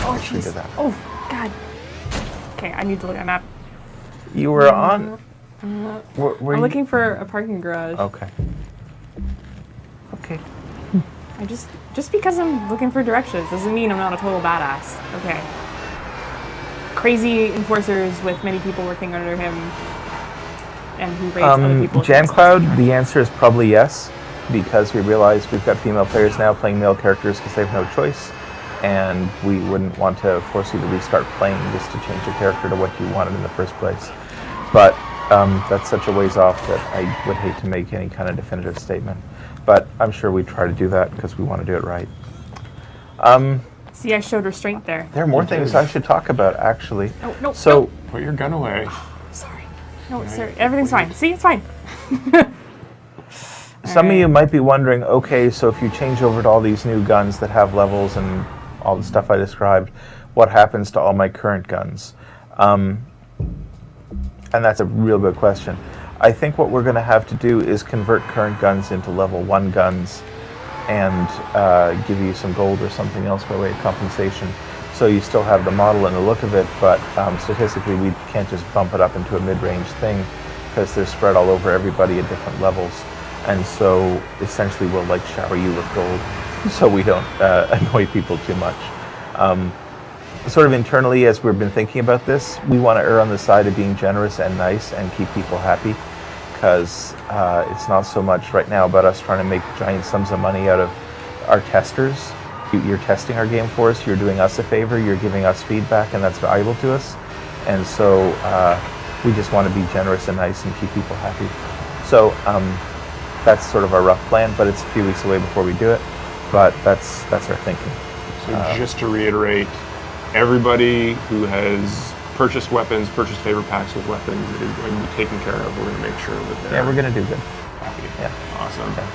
Oh, We did jeez. that. Oh, God. Okay, I need to look at a map. You were on. Were I'm you- looking for a parking garage. Okay. Okay. I just because I'm looking for directions doesn't mean I'm not a total badass. Okay. Crazy enforcers with many people working under him, and who raise other people. Jam Cloud, the answer is probably yes, because we realize we've got female players now playing male characters because they have no choice, and we wouldn't want to force you to restart playing just to change your character to what you wanted in the first place. But that's such a ways off that I would hate to make any kind of definitive statement. But I'm sure we'd try to do that because we want to do it right. See, I showed restraint there. There are more things I should talk about, actually. No, So, Put your gun away. Sorry. No, sorry. Everything's fine. See, it's fine. some of you might be wondering, okay, so if you change over to all these new guns that have levels and all the stuff I described, what happens to all my current guns? And that's a real good question. I think what we're going to have to do is convert current guns into level 1 guns and give you some gold or something else by way of compensation. So you still have the model and the look of it, but statistically we can't just bump it up into a mid-range thing because they're spread all over everybody at different levels. And so essentially we'll like shower you with gold so we don't annoy people too much. Sort of internally, as we've been thinking about this, we want to err on the side of being generous and nice and keep people happy, because it's not so much right now about us trying to make giant sums of money out of our testers. You're testing our game for us, you're doing us a favor, you're giving us feedback, and that's valuable to us. And so we just want to be generous and nice and keep people happy. So that's sort of our rough plan, but it's a few weeks away before we do it. But that's our thinking. So just to reiterate, everybody who has purchased weapons, purchased favor packs with weapons, it is going to be taken care of. We're going to make sure that they're Yeah, we're going to do good. happy. Yeah. Awesome. Yeah.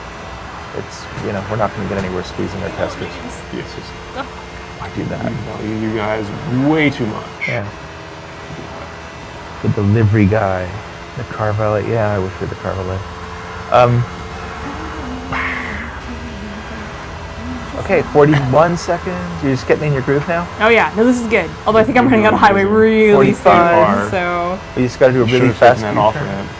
It's, we're not going to get anywhere squeezing our testers. Yes, just I do that. value you guys way too much. Yeah. The delivery guy, the car valet. Yeah, I wish we were the car valet. Okay, 41 seconds. You're just getting in your groove now? Oh yeah, no, this is good. Although I think I'm running out of highway really 45. soon, so You just got to do a Should really have fast taken that off U-turn. ramp.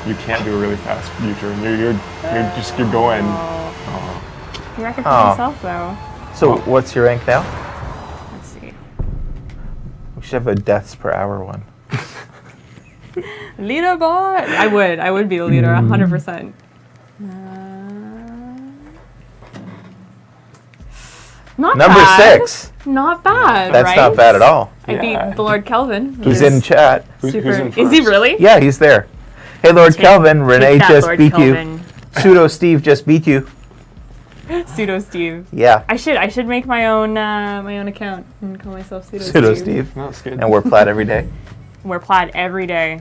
You can't do a really fast U-turn. You're going. I reckon for Oh. myself though. So, what's your rank now? Let's see. We should have a deaths per hour one. Leaderboard. I would be the leader, 100%. Not Number bad. 6. Not bad, That's right? not bad at all. I beat the Lord Kelvin. He's in chat. Who's in Is he first? really? Yeah, he's there. Hey, Lord Kelvin, Renee that, just Lord beat Kelvin. you. Pseudo Steve just beat you. Pseudo Steve. Yeah. I should make my own account and call myself Pseudo Pseudo Steve. Steve. No, that's good. And wear plaid every day. Wear plaid every day.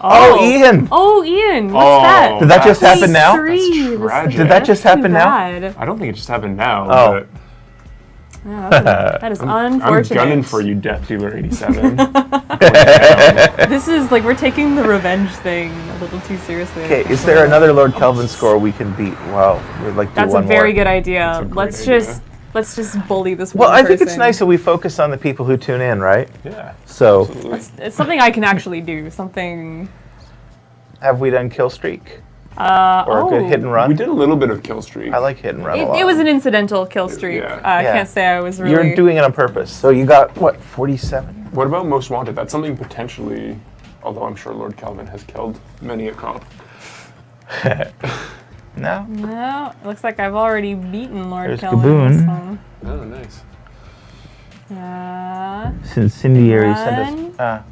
Oh, Ian. Oh, Ian. What's Oh, that? Did that just that's- happen now? That's tragic. Did that just happen now? I don't think it just happened now. Oh. But Yeah, that is I'm unfortunate. gunning for you, Death Dealer 87. This is like we're taking the revenge thing a little too seriously. Okay, is there another Lord Kelvin score we can beat? Well, we'd like to do That's a one very more. good idea. a great Let's idea. just bully this Well, one I think it's person. nice that we focus on the people who tune in, right? Yeah. So, Absolutely. It's something I can actually do. Something. have we done Kill Streak? Or a good hit and run? We did a little bit of Kill Streak. I like hit and run a lot. It was an incidental kill streak. Yeah. I Yeah. can't say I was really. You're doing it on purpose. So you got, what, 47? What about Most Wanted? That's something potentially, although I'm sure Lord Kelvin has killed many a cop. No? No, it looks like I've already beaten Lord There's Kelvin. on this Gaboon. one. Oh, nice. Incendiary Run. sent us.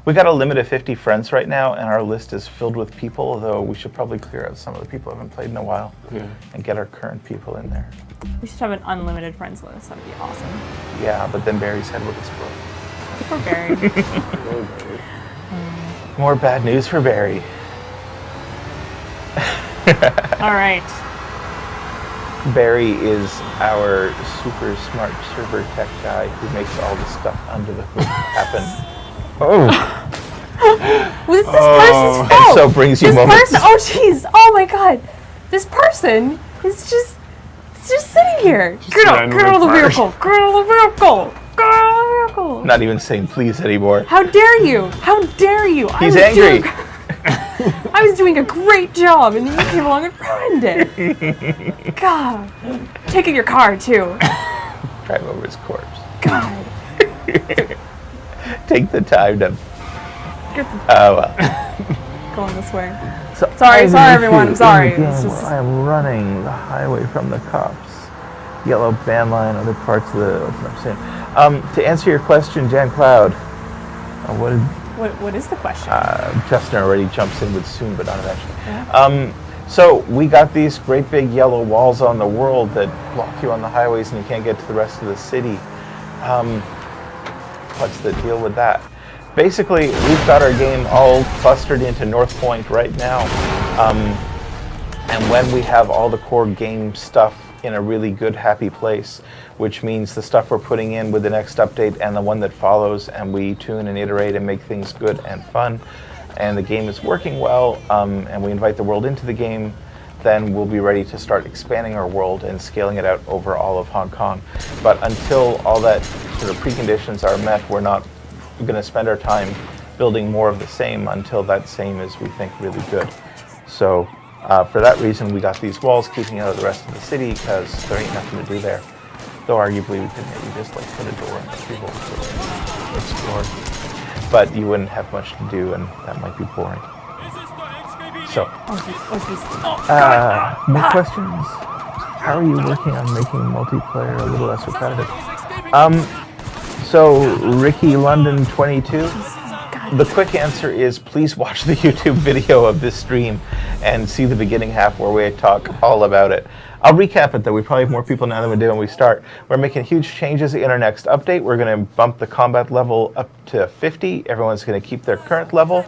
We got a limit of 50 friends right now, and our list is filled with people, though we should probably clear out some of the people who haven't played in a while Yeah. and get our current people in there. We should have an unlimited friends list. That'd be awesome. Yeah, but then Barry's head would explode. Poor Barry. Oh, baby. More bad news for Barry. All right. Barry is our super smart server tech guy who makes all the stuff under the hood happen. Oh, Well, it's this person's fault. and so brings you This moments. person. Oh, jeez. Oh my God. This person is just sitting here. Get out of the vehicle. Get out of the vehicle. Get out of the vehicle. Not even saying please anymore. How dare you? How dare you? He's angry. I was doing a great job, and then you came along and ruined it. God. Taking your car, too. Drive over his corpse. God. Take the time to. Get the, Oh well. going this way. So Sorry, I'm sorry, with everyone, you I'm sorry. in the game It's just- where I'm running the highway from the cops. Yellow band line, other parts of the open up soon. To answer your question, Jan Cloud, what did What is the question? Justin already jumps in with soon, but not eventually. So we got these great big yellow walls on the world that block you on the highways and you can't get to the rest of the city. What's the deal with that? Basically, we've got our game all clustered into North Point right now. And when we have all the core game stuff in a really good, happy place, which means the stuff we're putting in with the next update and the one that follows, and we tune and iterate and make things good and fun, and the game is working well, and we invite the world into the game, then we'll be ready to start expanding our world and scaling it out over all of Hong Kong. But until all that sort of preconditions are met, we're not going to spend our time building more of the same until that same is, we think, really good. So for that reason, we got these walls keeping out of the rest of the city because there ain't nothing to do there. Though arguably we could maybe just like put a door and let people explore. But you wouldn't have much to do and that might be boring. So, more questions? How are you working on making multiplayer a little less repetitive? So, Ricky London 22, the quick answer is please watch the YouTube video of this stream and see the beginning half where we talk all about it. I'll recap it though, we probably have more people now than we did when we start. We're making huge changes in our next update. We're going to bump the combat level up to 50. Everyone's going to keep their current level.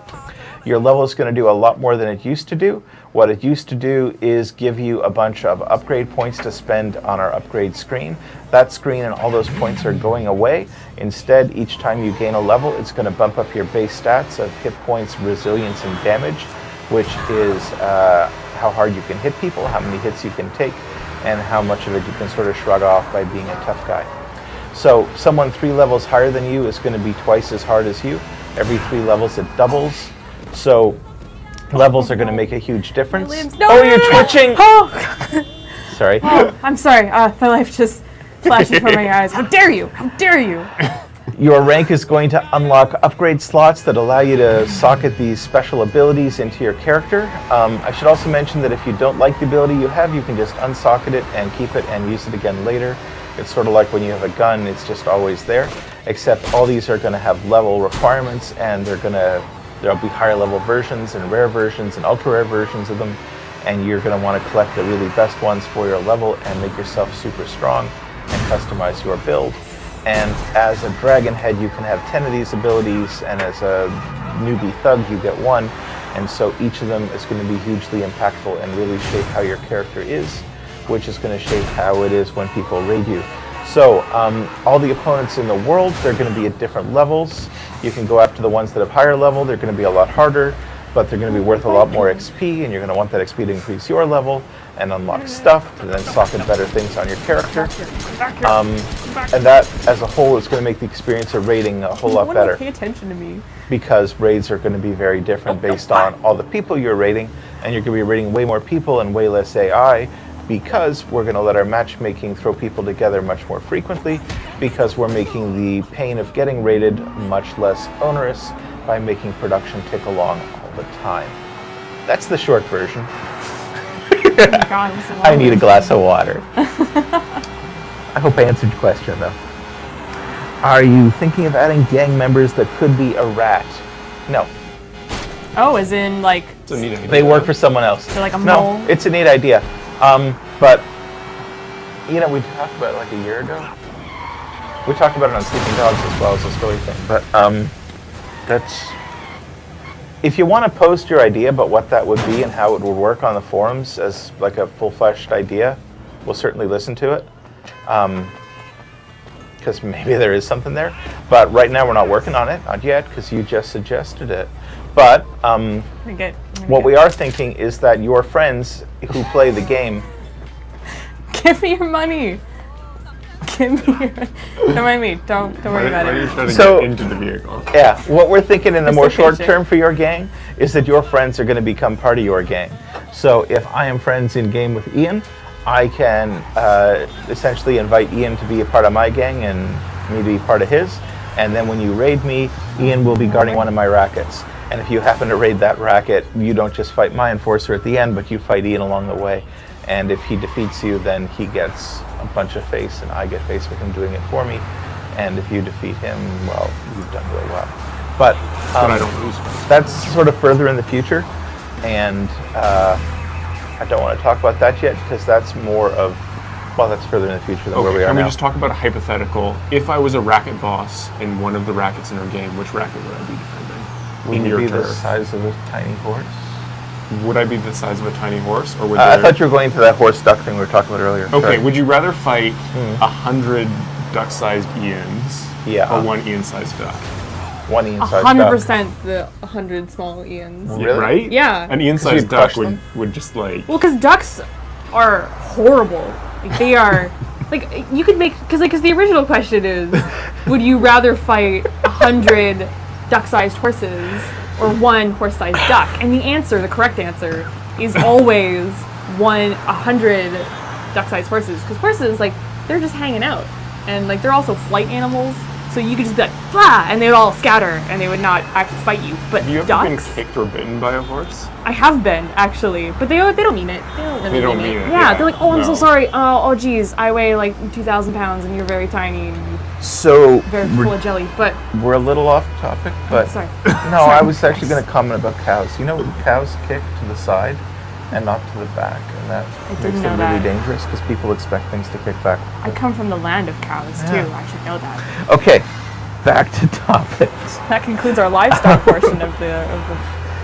Your level is going to do a lot more than it used to do. What it used to do is give you a bunch of upgrade points to spend on our upgrade screen. That screen and all those points are going away. Instead, each time you gain a level, it's going to bump up your base stats of hit points, resilience, and damage, which is how hard you can hit people, how many hits you can take, and how much of it you can sort of shrug off by being a tough guy. So someone 3 levels higher than you is going to be twice as hard as you. Every 3 levels it doubles. So levels are going to make a huge difference. No, Oh, no, you're no, no. twitching! Oh, Sorry. I'm sorry. My life just flashed before my eyes. How dare you? How dare you? Your rank is going to unlock upgrade slots that allow you to socket these special abilities into your character. I should also mention that if you don't like the ability you have, you can just unsocket it and keep it and use it again later. It's sort of like when you have a gun, it's just always there, except all these are going to have level requirements, and there'll be higher level versions and rare versions and ultra rare versions of them, and you're going to want to collect the really best ones for your level and make yourself super strong and customize your build. And as a dragon head, you can have 10 of these abilities, and as a newbie thug, you get 1. And so each of them is going to be hugely impactful and really shape how your character is, which is going to shape how it is when people raid you. So all the opponents in the world, they're going to be at different levels. You can go after the ones that have higher level. They're going to be a lot harder, but they're going to be worth a lot more XP, and you're going to want that XP to increase your level and unlock stuff to then socket better things on your character. And that, as a whole, is going to make the experience of raiding a whole lot better. Pay attention to me. Because raids are going to be very different based on all the people you're raiding, and you're going to be raiding way more people and way less AI, because we're going to let our matchmaking throw people together much more frequently, because we're making the pain of getting raided much less onerous by making production tick along all the time. That's the short version. Oh my God, it was I need a glass of water. I hope I answered your question, though. Are you thinking of adding gang members that could be a rat? No. Oh, as in like It's a neat idea. They work for someone else. they're like a No, mole? it's a neat idea. But, we talked about it like a year ago. We talked about it on Sleeping Dogs as well as a story thing. But that's... If you want to post your idea about what that would be and how it would work on the forums as like a full-fleshed idea, we'll certainly listen to it. Because maybe there is something there. But right now we're not working on it, not yet, because you just suggested it. But what we are thinking is that your friends who play the game... Give me your money. Give me your... Don't mind me. Don't worry about Why are you it. trying to So- get into the vehicle? Yeah, what we're thinking in the Just more a short picture. term for your gang is that your friends are going to become part of your gang. So if I am friends in game with Ian, I can essentially invite Ian to be a part of my gang and me to be part of his. And then when you raid me, Ian will be guarding one of my rackets. And if you happen to raid that racket, you don't just fight my enforcer at the end, but you fight Ian along the way. And if he defeats you, then he gets a bunch of face, and I get face with him doing it for me. And if you defeat him, well, you've done really well. But But I don't lose. that's sort of further in the future, and I don't want to talk about that yet, because that's more of, well, that's further in the future than where we are Can we now. just talk about a hypothetical? If I was a racket boss in one of the rackets in our game, which racket would I be defending? Would in you your be the turf? size of a tiny horse? Would I be the size of a tiny horse, or would I there... thought you were going to that horse duck thing we were talking about earlier. Okay, Sorry. would you rather fight 100 duck-sized Ians Yeah. or one Ian-sized duck? One Ian-sized duck. 100% the 100 small Ians. Really? Right? Yeah. An you'd Ian-sized crush duck them? would just like... Well, because ducks are horrible. Like, they are... Like, you could make... Because the original question is, would you rather fight 100 duck-sized horses or one horse-sized duck? And the correct answer, is always 100 duck-sized horses. Because horses, like, they're just hanging out. And, like, they're also flight animals. So you could just be like, blah, and they would all scatter, and they would not actually fight you. But Have you ever ducks... been kicked or bitten by a horse? I have been, actually, but they don't mean it. They don't really They don't mean it, Yeah, yeah. they're like, oh, I'm so No. sorry. Oh, geez, I weigh like 2,000 pounds and you're very tiny and So very full of jelly. But we're a little off topic, but sorry. no, I was actually going to comment about cows. You know, cows kick to the side and not to the back, and that didn't makes know them really that. dangerous because people expect things to kick back. I come from the land of cows too. I should know that. Okay, back to topics. That concludes our livestock portion of the.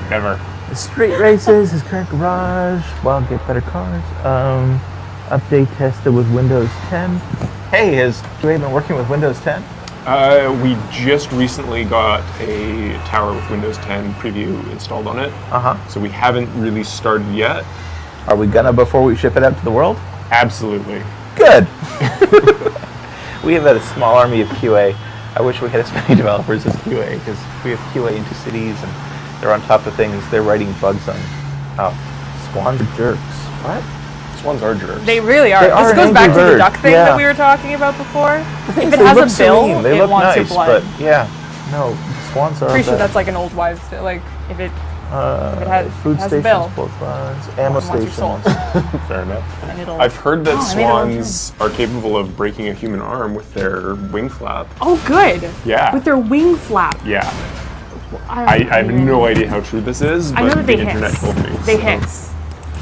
Never. Street races, his current garage, well, get better cars. Update tested with Windows 10. Hey, has QA been working with Windows 10? We just recently got a tower with Windows 10 preview installed on it, so we haven't really started yet. Are we gonna before we ship it out to the world? Absolutely. Good. We have a small army of QA. I wish we had as many developers as QA, because we have QA into cities and they're on top of things. They're writing bugs on squandered jerks. What? Swans are jerks. They really are. They are This an goes back to angry the bird, duck thing yeah. that we were talking about before. If it They has look a bill, serene. They it look wants nice, your blood. but yeah, no, swans are. Pretty sure bad. that's like an old wives' tale. Like if it Food has a stations, bill. clotheslines, ammo Wants your soul. stations. Fair enough. and it'll. I've heard that Oh, I made it on swans are capable of breaking a human arm with their wing flap. Oh, good. Yeah. With their wing flap. Yeah. I I have no idea how true this is, but I know that the they internet hiss. told me. They so. hiss.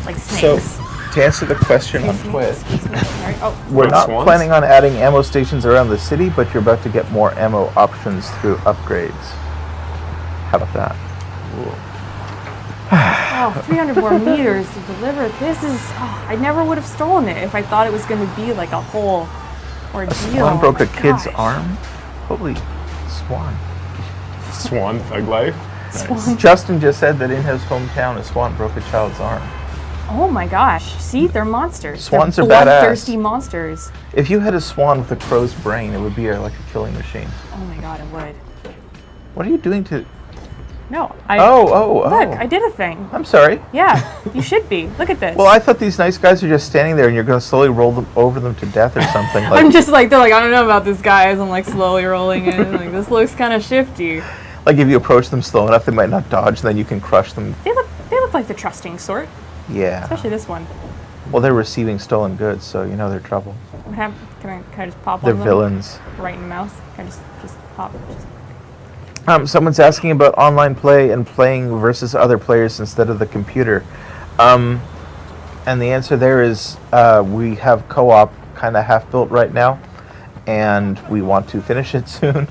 Like So, snakes. to answer the question on Twitch, Sorry. Oh, we're Like not swans? planning on adding ammo stations around the city, but you're about to get more ammo options through upgrades. How about that? oh, 300 more meters to deliver. This is. Oh, I never would have stolen it if I thought it was going to be like a whole ordeal. Swan broke Oh a my kid's gosh. arm? Holy swan. Swan thug life. Swan. Justin just said that in his hometown, a swan broke a child's arm. Oh my gosh. See, they're monsters. Swans they're are badass. bloodthirsty monsters. If you had a swan with a crow's brain, it would be like a killing machine. Oh my god, it would. What are you doing to... No, I. Oh. Look, I did a thing. I'm sorry. Yeah, you should be. Look at this. Well, I thought these nice guys are just standing there and you're going to slowly roll them over them to death or something. Like, I'm just like, they're like, I don't know about this guy as I'm like slowly rolling in. Like, this looks kind of shifty. like if you approach them slow enough, they might not dodge, and then you can crush them. They look like the trusting sort, Yeah. especially this one. Well, they're receiving stolen goods, so you know they're trouble. What happened? Can I just pop They're on them? villains. Right in the mouth? Can I just pop? Someone's asking about online play and playing versus other players instead of the computer. And the answer there is we have co-op kind of half-built right now, and we want to finish it soon.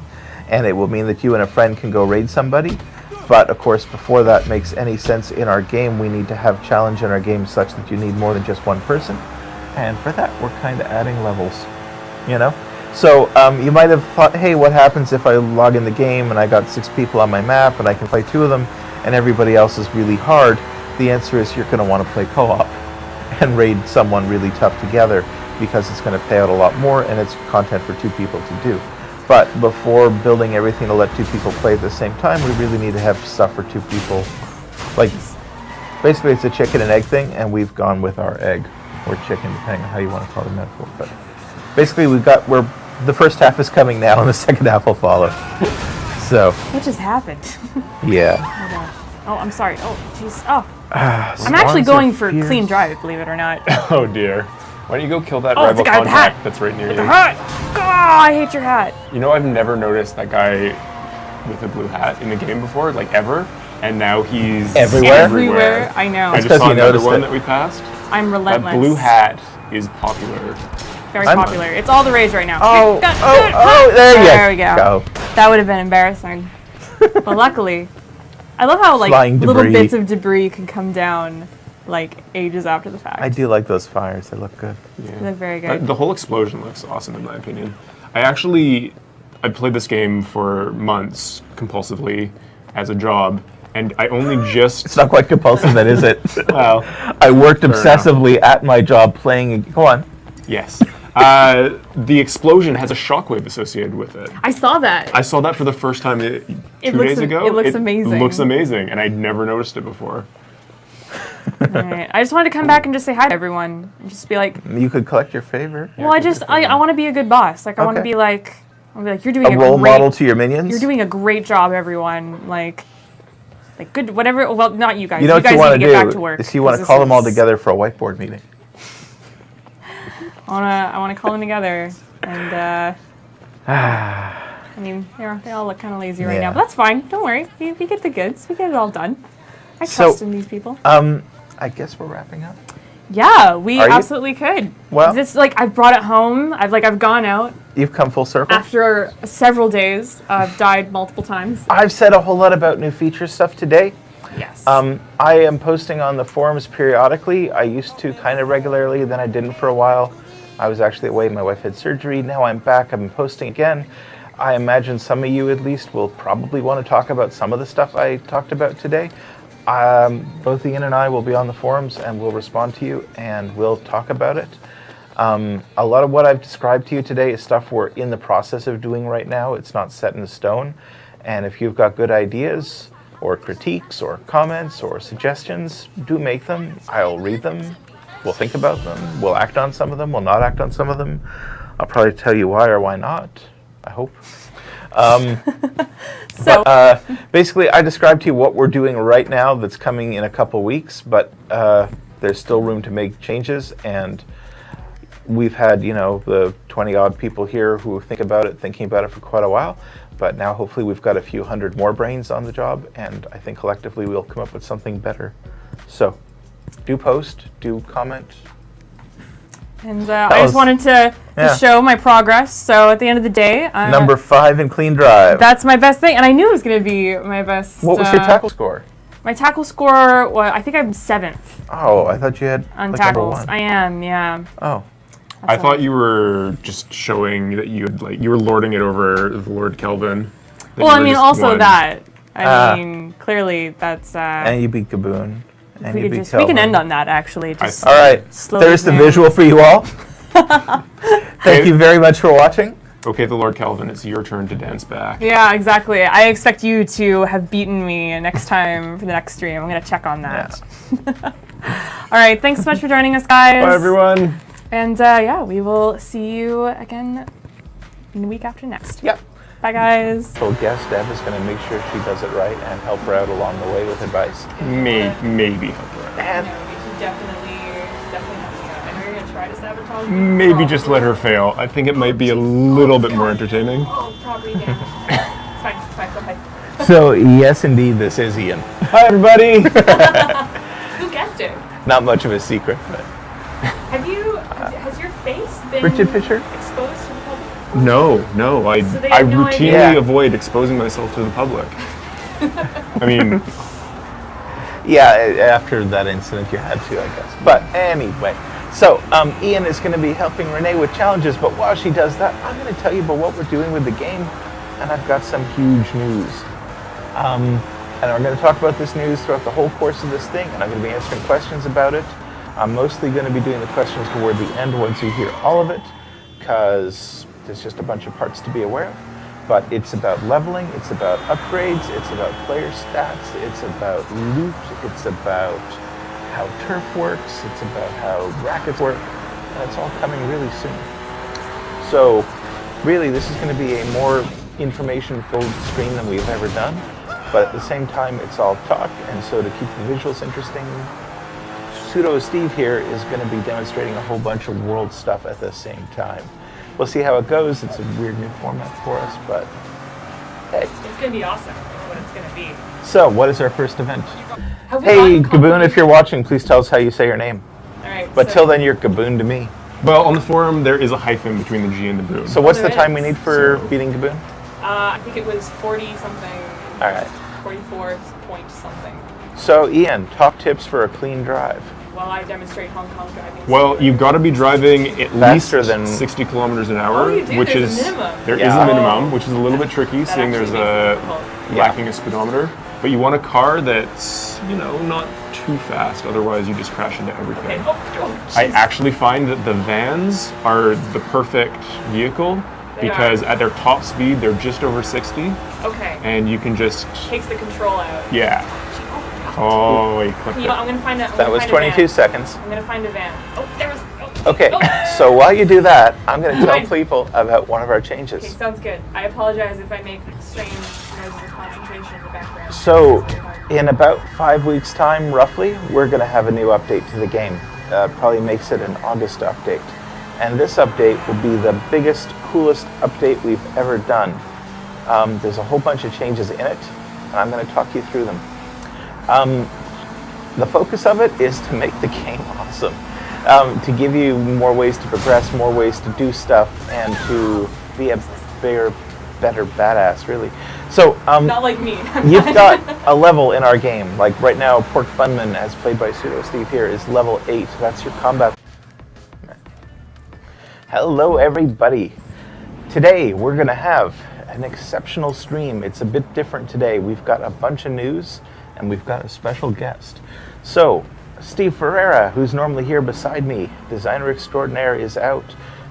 And it will mean that you and a friend can go raid somebody. But, of course, before that makes any sense in our game, we need to have challenge in our game such that you need more than just one person. And for that, we're kind of adding levels, you know? So you might have thought, hey, what happens if I log in the game and I got 6 people on my map and I can fight 2 of them and everybody else is really hard? The answer is you're going to want to play co-op and raid someone really tough together because it's going to pay out a lot more and it's content for 2 people to do. But before building everything to let 2 people play at the same time, we really need to have stuff for 2 people. Like, basically it's a chicken and egg thing, and we've gone with our egg, or chicken, depending on how you want to call the metaphor. But basically the first half is coming now, and the second half will follow. So, What just happened? yeah. Oh, I'm sorry. Oh, jeez. Oh. I'm actually going for clean drive, believe it or not. Oh dear. Why don't you go kill that Oh, it's rival the guy with the contact hat. that's right near you? Hat! Oh, I hate your hat. You know, I've never noticed that guy with the blue hat in the game before, like ever. And now he's Everywhere? Everywhere. I know. I just 'cause saw you another noticed one it. that we passed. I'm relentless. That blue hat is popular. Very I'm- popular. It's all the rage right now. Oh, there There you we go. That would have been embarrassing. But luckily, I love how like Flying little debris. bits of debris can come down like ages after the fact. I do like those fires. They look good. They look very good. The whole explosion looks awesome in my opinion. I played this game for months compulsively as a job, and I only just It's not quite compulsive, then, is it? well, I worked Fair obsessively at my job playing. Go on. yes. The explosion has a shockwave associated with it. I saw that. I saw that for the first time 2 looks days ago. it looks amazing. Looks amazing, and I'd never noticed it before. All right. I just wanted to come back and just say hi to everyone and just be like, You could collect your favor. well, I want to be a good boss. Like I want to Okay. be like, you're doing A role great, model to your minions. You're doing a great job, everyone. Like good, whatever. Well, not you guys. You know what guys you want need to to get back to do work. is you want to 'cause call this them all is- together for a whiteboard meeting. I want to call them together, and I mean, they all look kind of lazy right Yeah. now, but that's fine. Don't worry, we get the goods. We get it all done. I So- trust in these people. I guess we're wrapping up. Yeah, we Are you? absolutely could. Well- This like I've brought it home. I've gone out You've come full circle. after several days. I've died multiple times. I've said a whole lot about new feature stuff today. Yes. I am posting on the forums periodically. I used to kind of regularly, then I didn't for a while. I was actually away. My wife had surgery. Now I'm back. I've been posting again. I imagine some of you at least will probably want to talk about some of the stuff I talked about today. Both Ian and I will be on the forums and we'll respond to you and we'll talk about it. A lot of what I've described to you today is stuff we're in the process of doing right now. It's not set in stone. And if you've got good ideas or critiques or comments or suggestions, do make them. I'll read them We'll think about them. We'll act on some of them. We'll not act on some of them. I'll probably tell you why or why not. I hope. Basically, I described to you what we're doing right now that's coming in a couple weeks, but there's still room to make changes, and we've had, the 20-odd people here who thinking about it for quite a while, but now hopefully we've got a few hundred more brains on the job, and I think collectively we'll come up with something better. So, do post, do comment. And I just wanted to show my progress. So at the end of the day, number 5 in clean drive. That's my best thing, and I knew it was going to be my best. What was your tackle score? My tackle score, well, I think I'm 7th. Oh, I thought you had on like tackles. number 1. I am, yeah. Oh. I thought you were just showing that you were lording it over the Lord Kelvin. Well, I mean, also that. I mean, clearly that's. And you beat Gaboon. We can end on that, actually. Just all right. There's the visual for you all. Thank you very much for watching. Okay, the Lord Kelvin, it's your turn to dance back. Yeah, exactly. I expect you to have beaten me next time for the next stream. I'm going to check on that. Yeah. All right. Thanks so much for joining us, guys. Bye, everyone. And we will see you again in the week after next. Yep. Bye, guys. So guest Deb is going to make sure she does it right and help her out along the way with advice. Maybe help her out. And we should definitely help her out. And we're going to try to sabotage. Maybe just let her fail. I think it might be a little bit more entertaining. Oh, property damage. It's fine. Go ahead. So yes, indeed, this is Ian. Hi, everybody. Who guessed it? Not much of a secret, but has your face been Richard Fisher? exposed to the public? No. I no routinely idea. avoid exposing myself to the public. I mean, yeah, after that incident you had to, I guess. But anyway, so Ian is going to be helping Renee with challenges, but while she does that, I'm going to tell you about what we're doing with the game, and I've got some huge news. And we're going to talk about this news throughout the whole course of this thing, and I'm going to be answering questions about it. I'm mostly going to be doing the questions toward the end once you hear all of it, because there's just a bunch of parts to be aware of. But it's about leveling, it's about upgrades, it's about player stats, it's about loot, it's about how turf works, it's about how brackets work, and it's all coming really soon. So really this is going to be a more information-filled stream than we've ever done, but at the same time it's all talk, and so to keep the visuals interesting, Pseudo Steve here is going to be demonstrating a whole bunch of world stuff at the same time. We'll see how it goes. It's a weird new format for us, but hey. It's going to be awesome. That's what it's going to be. So, what is our first event? Hey, Gaboon, if you're watching, please tell us how you say your name. All right. But till then, you're Gaboon to me. well, on the forum, there is a hyphen between the G and the boon. So what's the There time we is. need for beating Gaboon? I think it was 40-something. All right. 44 point something. So, Ian, top tips for a clean drive. While I demonstrate Hong Kong driving. Well, you've got to be driving at Faster least than- 60 kilometers an hour, Oh, you do? which There's is a minimum. there is Yeah. a minimum, which is a little bit tricky, That seeing there's actually a makes it difficult. lacking a speedometer. But you want a car that's not too fast, otherwise you just crash into everything. Okay. Oh, I jeez. actually find that the vans are the perfect vehicle They because are. at their top speed they're just over 60, Okay. and you can just Takes the control out. yeah. Oh, Oh, wait, click you know, it. I'm gonna find a. That was 22 seconds. I'm gonna find a van. Oh, there was. Oh, Okay, oh. so while you do that, I'm going to tell Fine. people about one of our Okay, changes. sounds good. I apologize if I make strange noises of concentration in the background. So, in about 5 weeks' time, roughly, we're going to have a new update to the game. Probably makes it an August update. And this update will be the biggest, coolest update we've ever done. There's a whole bunch of changes in it, and I'm going to talk you through them. The focus of it is to make the game awesome. To give you more ways to progress, more ways to do stuff, and to be a bigger, better badass, really. So, Not like me. you've got a level in our game. Like right now, Pork Bunman, as played by Pseudo Steve here, is level 8. That's your combat. Hello, everybody. Today, we're going to have an exceptional stream. It's a bit different today. We've got a bunch of news, and we've got a special guest. So, Steve Ferreira, who's normally here beside me, designer extraordinaire, is out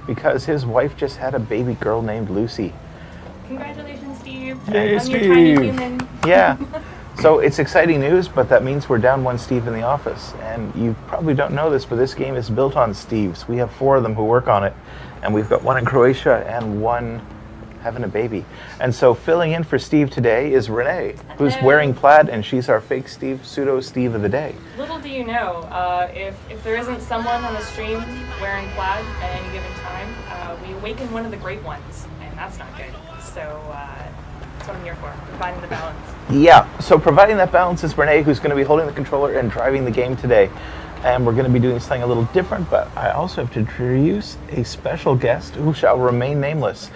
because his wife just had a baby girl named Lucy. Congratulations, Steve. Yay, on your tiny Steve. human. Yeah. So it's exciting news, but that means we're down one Steve in the office. And you probably don't know this, but this game is built on Steves. We have 4 of them who work on it, and we've got one in Croatia and one having a baby. And so filling in for Steve today is Renee, who's wearing plaid, and she's our fake Steve, pseudo Steve of the day. Little do you know, if there isn't someone on the stream wearing plaid at any given time, we awaken one of the great ones, and that's not good. So that's what I'm here for, providing the balance. Yeah, so providing that balance is Renee, who's going to be holding the controller and driving the game today. And we're going to be doing something a little different, but I also have to introduce a special guest who shall remain nameless.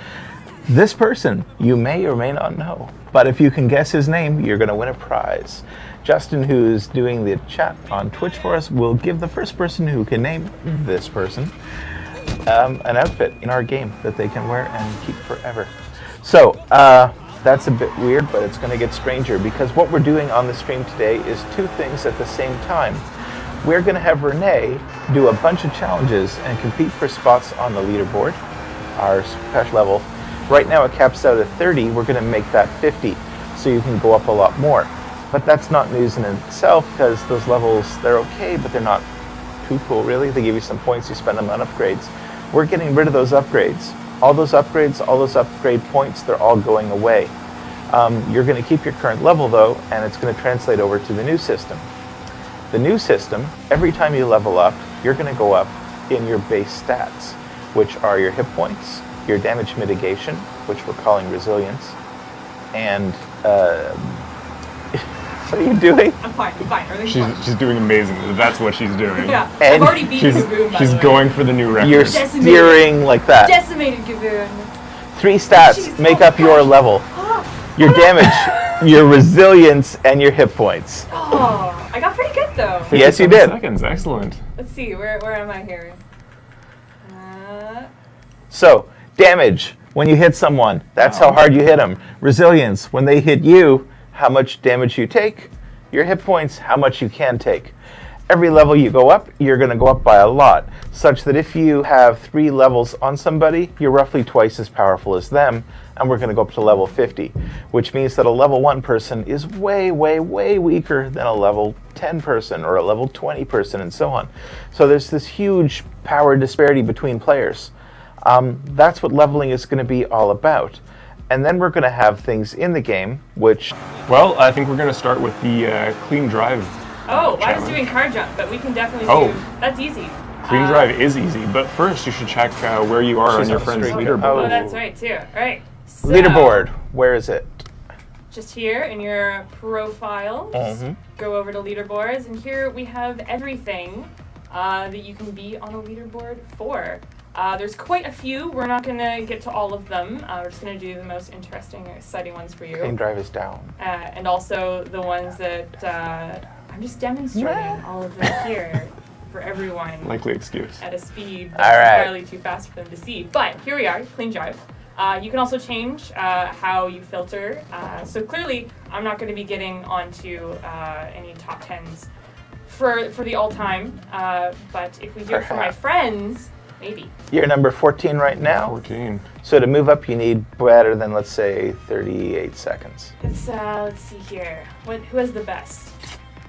This person you may or may not know, but if you can guess his name, you're going to win a prize. Justin, who's doing the chat on Twitch for us, will give the first person who can name this person an outfit in our game that they can wear and keep forever. So, that's a bit weird, but it's going to get stranger because what we're doing on the stream today is 2 things at the same time. We're going to have Renee do a bunch of challenges and compete for spots on the leaderboard, our special level. Right now it caps out at 30. We're going to make that 50, so you can go up a lot more. But that's not news in itself because those levels, they're okay, but they're not too cool, really. They give you some points, you spend them on upgrades. We're getting rid of those upgrades. All those upgrade points, they're all going away. You're going to keep your current level, though, and it's going to translate over to the new system. The new system, every time you level up, you're going to go up in your base stats, which are your hit points, your damage mitigation, which we're calling resilience, and what are you doing? I'm fine. Everything's fine. She's doing amazing. That's what she's doing. Yeah, And I've already beaten Gaboon, by She's the way. going for the new record. You're Decimated. steering like that. Decimated Gaboon. 3 stats Jeez, make oh up your gosh. level. Your damage, your resilience, and your hit points. Oh, I got pretty good though. Yes, you 57 did. Seconds, excellent. Let's see, where am I here? So, damage, when you hit someone, that's how hard you hit them. Resilience, when they hit you, how much damage you take. Your hit points, how much you can take. Every level you go up, you're going to go up by a lot, such that if you have 3 levels on somebody, you're roughly twice as powerful as them, and we're going to go up to level 50, which means that a level 1 person is way, way, way weaker than a level 10 person or a level 20 person and so on. So there's this huge power disparity between players. That's what leveling is going to be all about. And then we're going to have things in the game, which... Well, I think we're going to start with the clean drive. Oh, I was challenge. doing car jump, but we can definitely Oh. do. That's easy. Clean drive is easy, but first you should check where you are She's on your on friend's streak. leaderboard. Oh, Oh. that's right too. All right. So, Leaderboard, where is it? Just here in your profile, just go over to leaderboards, and here we have everything that you can be on a leaderboard for. There's quite a few. We're not going to get to all of them. We're just going to do the most interesting, exciting ones for you. Clean drive is down. And also the ones that I'm just demonstrating all of them here for everyone Likely excuse. at a speed All that's right. entirely too fast for them to see. But here we are, clean drive. You can also change how you filter. So clearly, I'm not going to be getting onto any top 10s for the all-time. But if we do it for my friends, maybe. You're number 14 right now. 14. So to move up, you need better than, let's say, 38 seconds. Let's see here. Who has the best?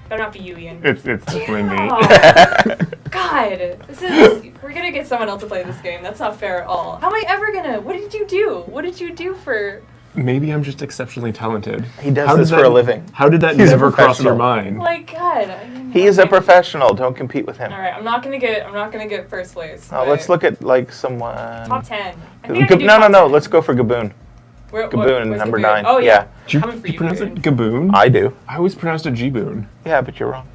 Better not be you, Ian. It's definitely me. Oh, God, we're gonna get someone else to play this game. That's not fair at all. How am I ever gonna? What did you do? What did you do for? Maybe I'm just exceptionally talented. He does this for a living. How did that He's a never cross your professional. mind? Like God. He is a professional. Don't compete with him. All right, I'm not gonna get first place. Oh, let's look at like someone. top 10. I think I can do No. top 10. Let's go for Gaboon. Gaboon, number 9. Oh yeah. Yeah. Do you Coming for you, pronounce Gaboon. it Gaboon? I do. I always pronounced it G-Boon. Yeah, but you're wrong.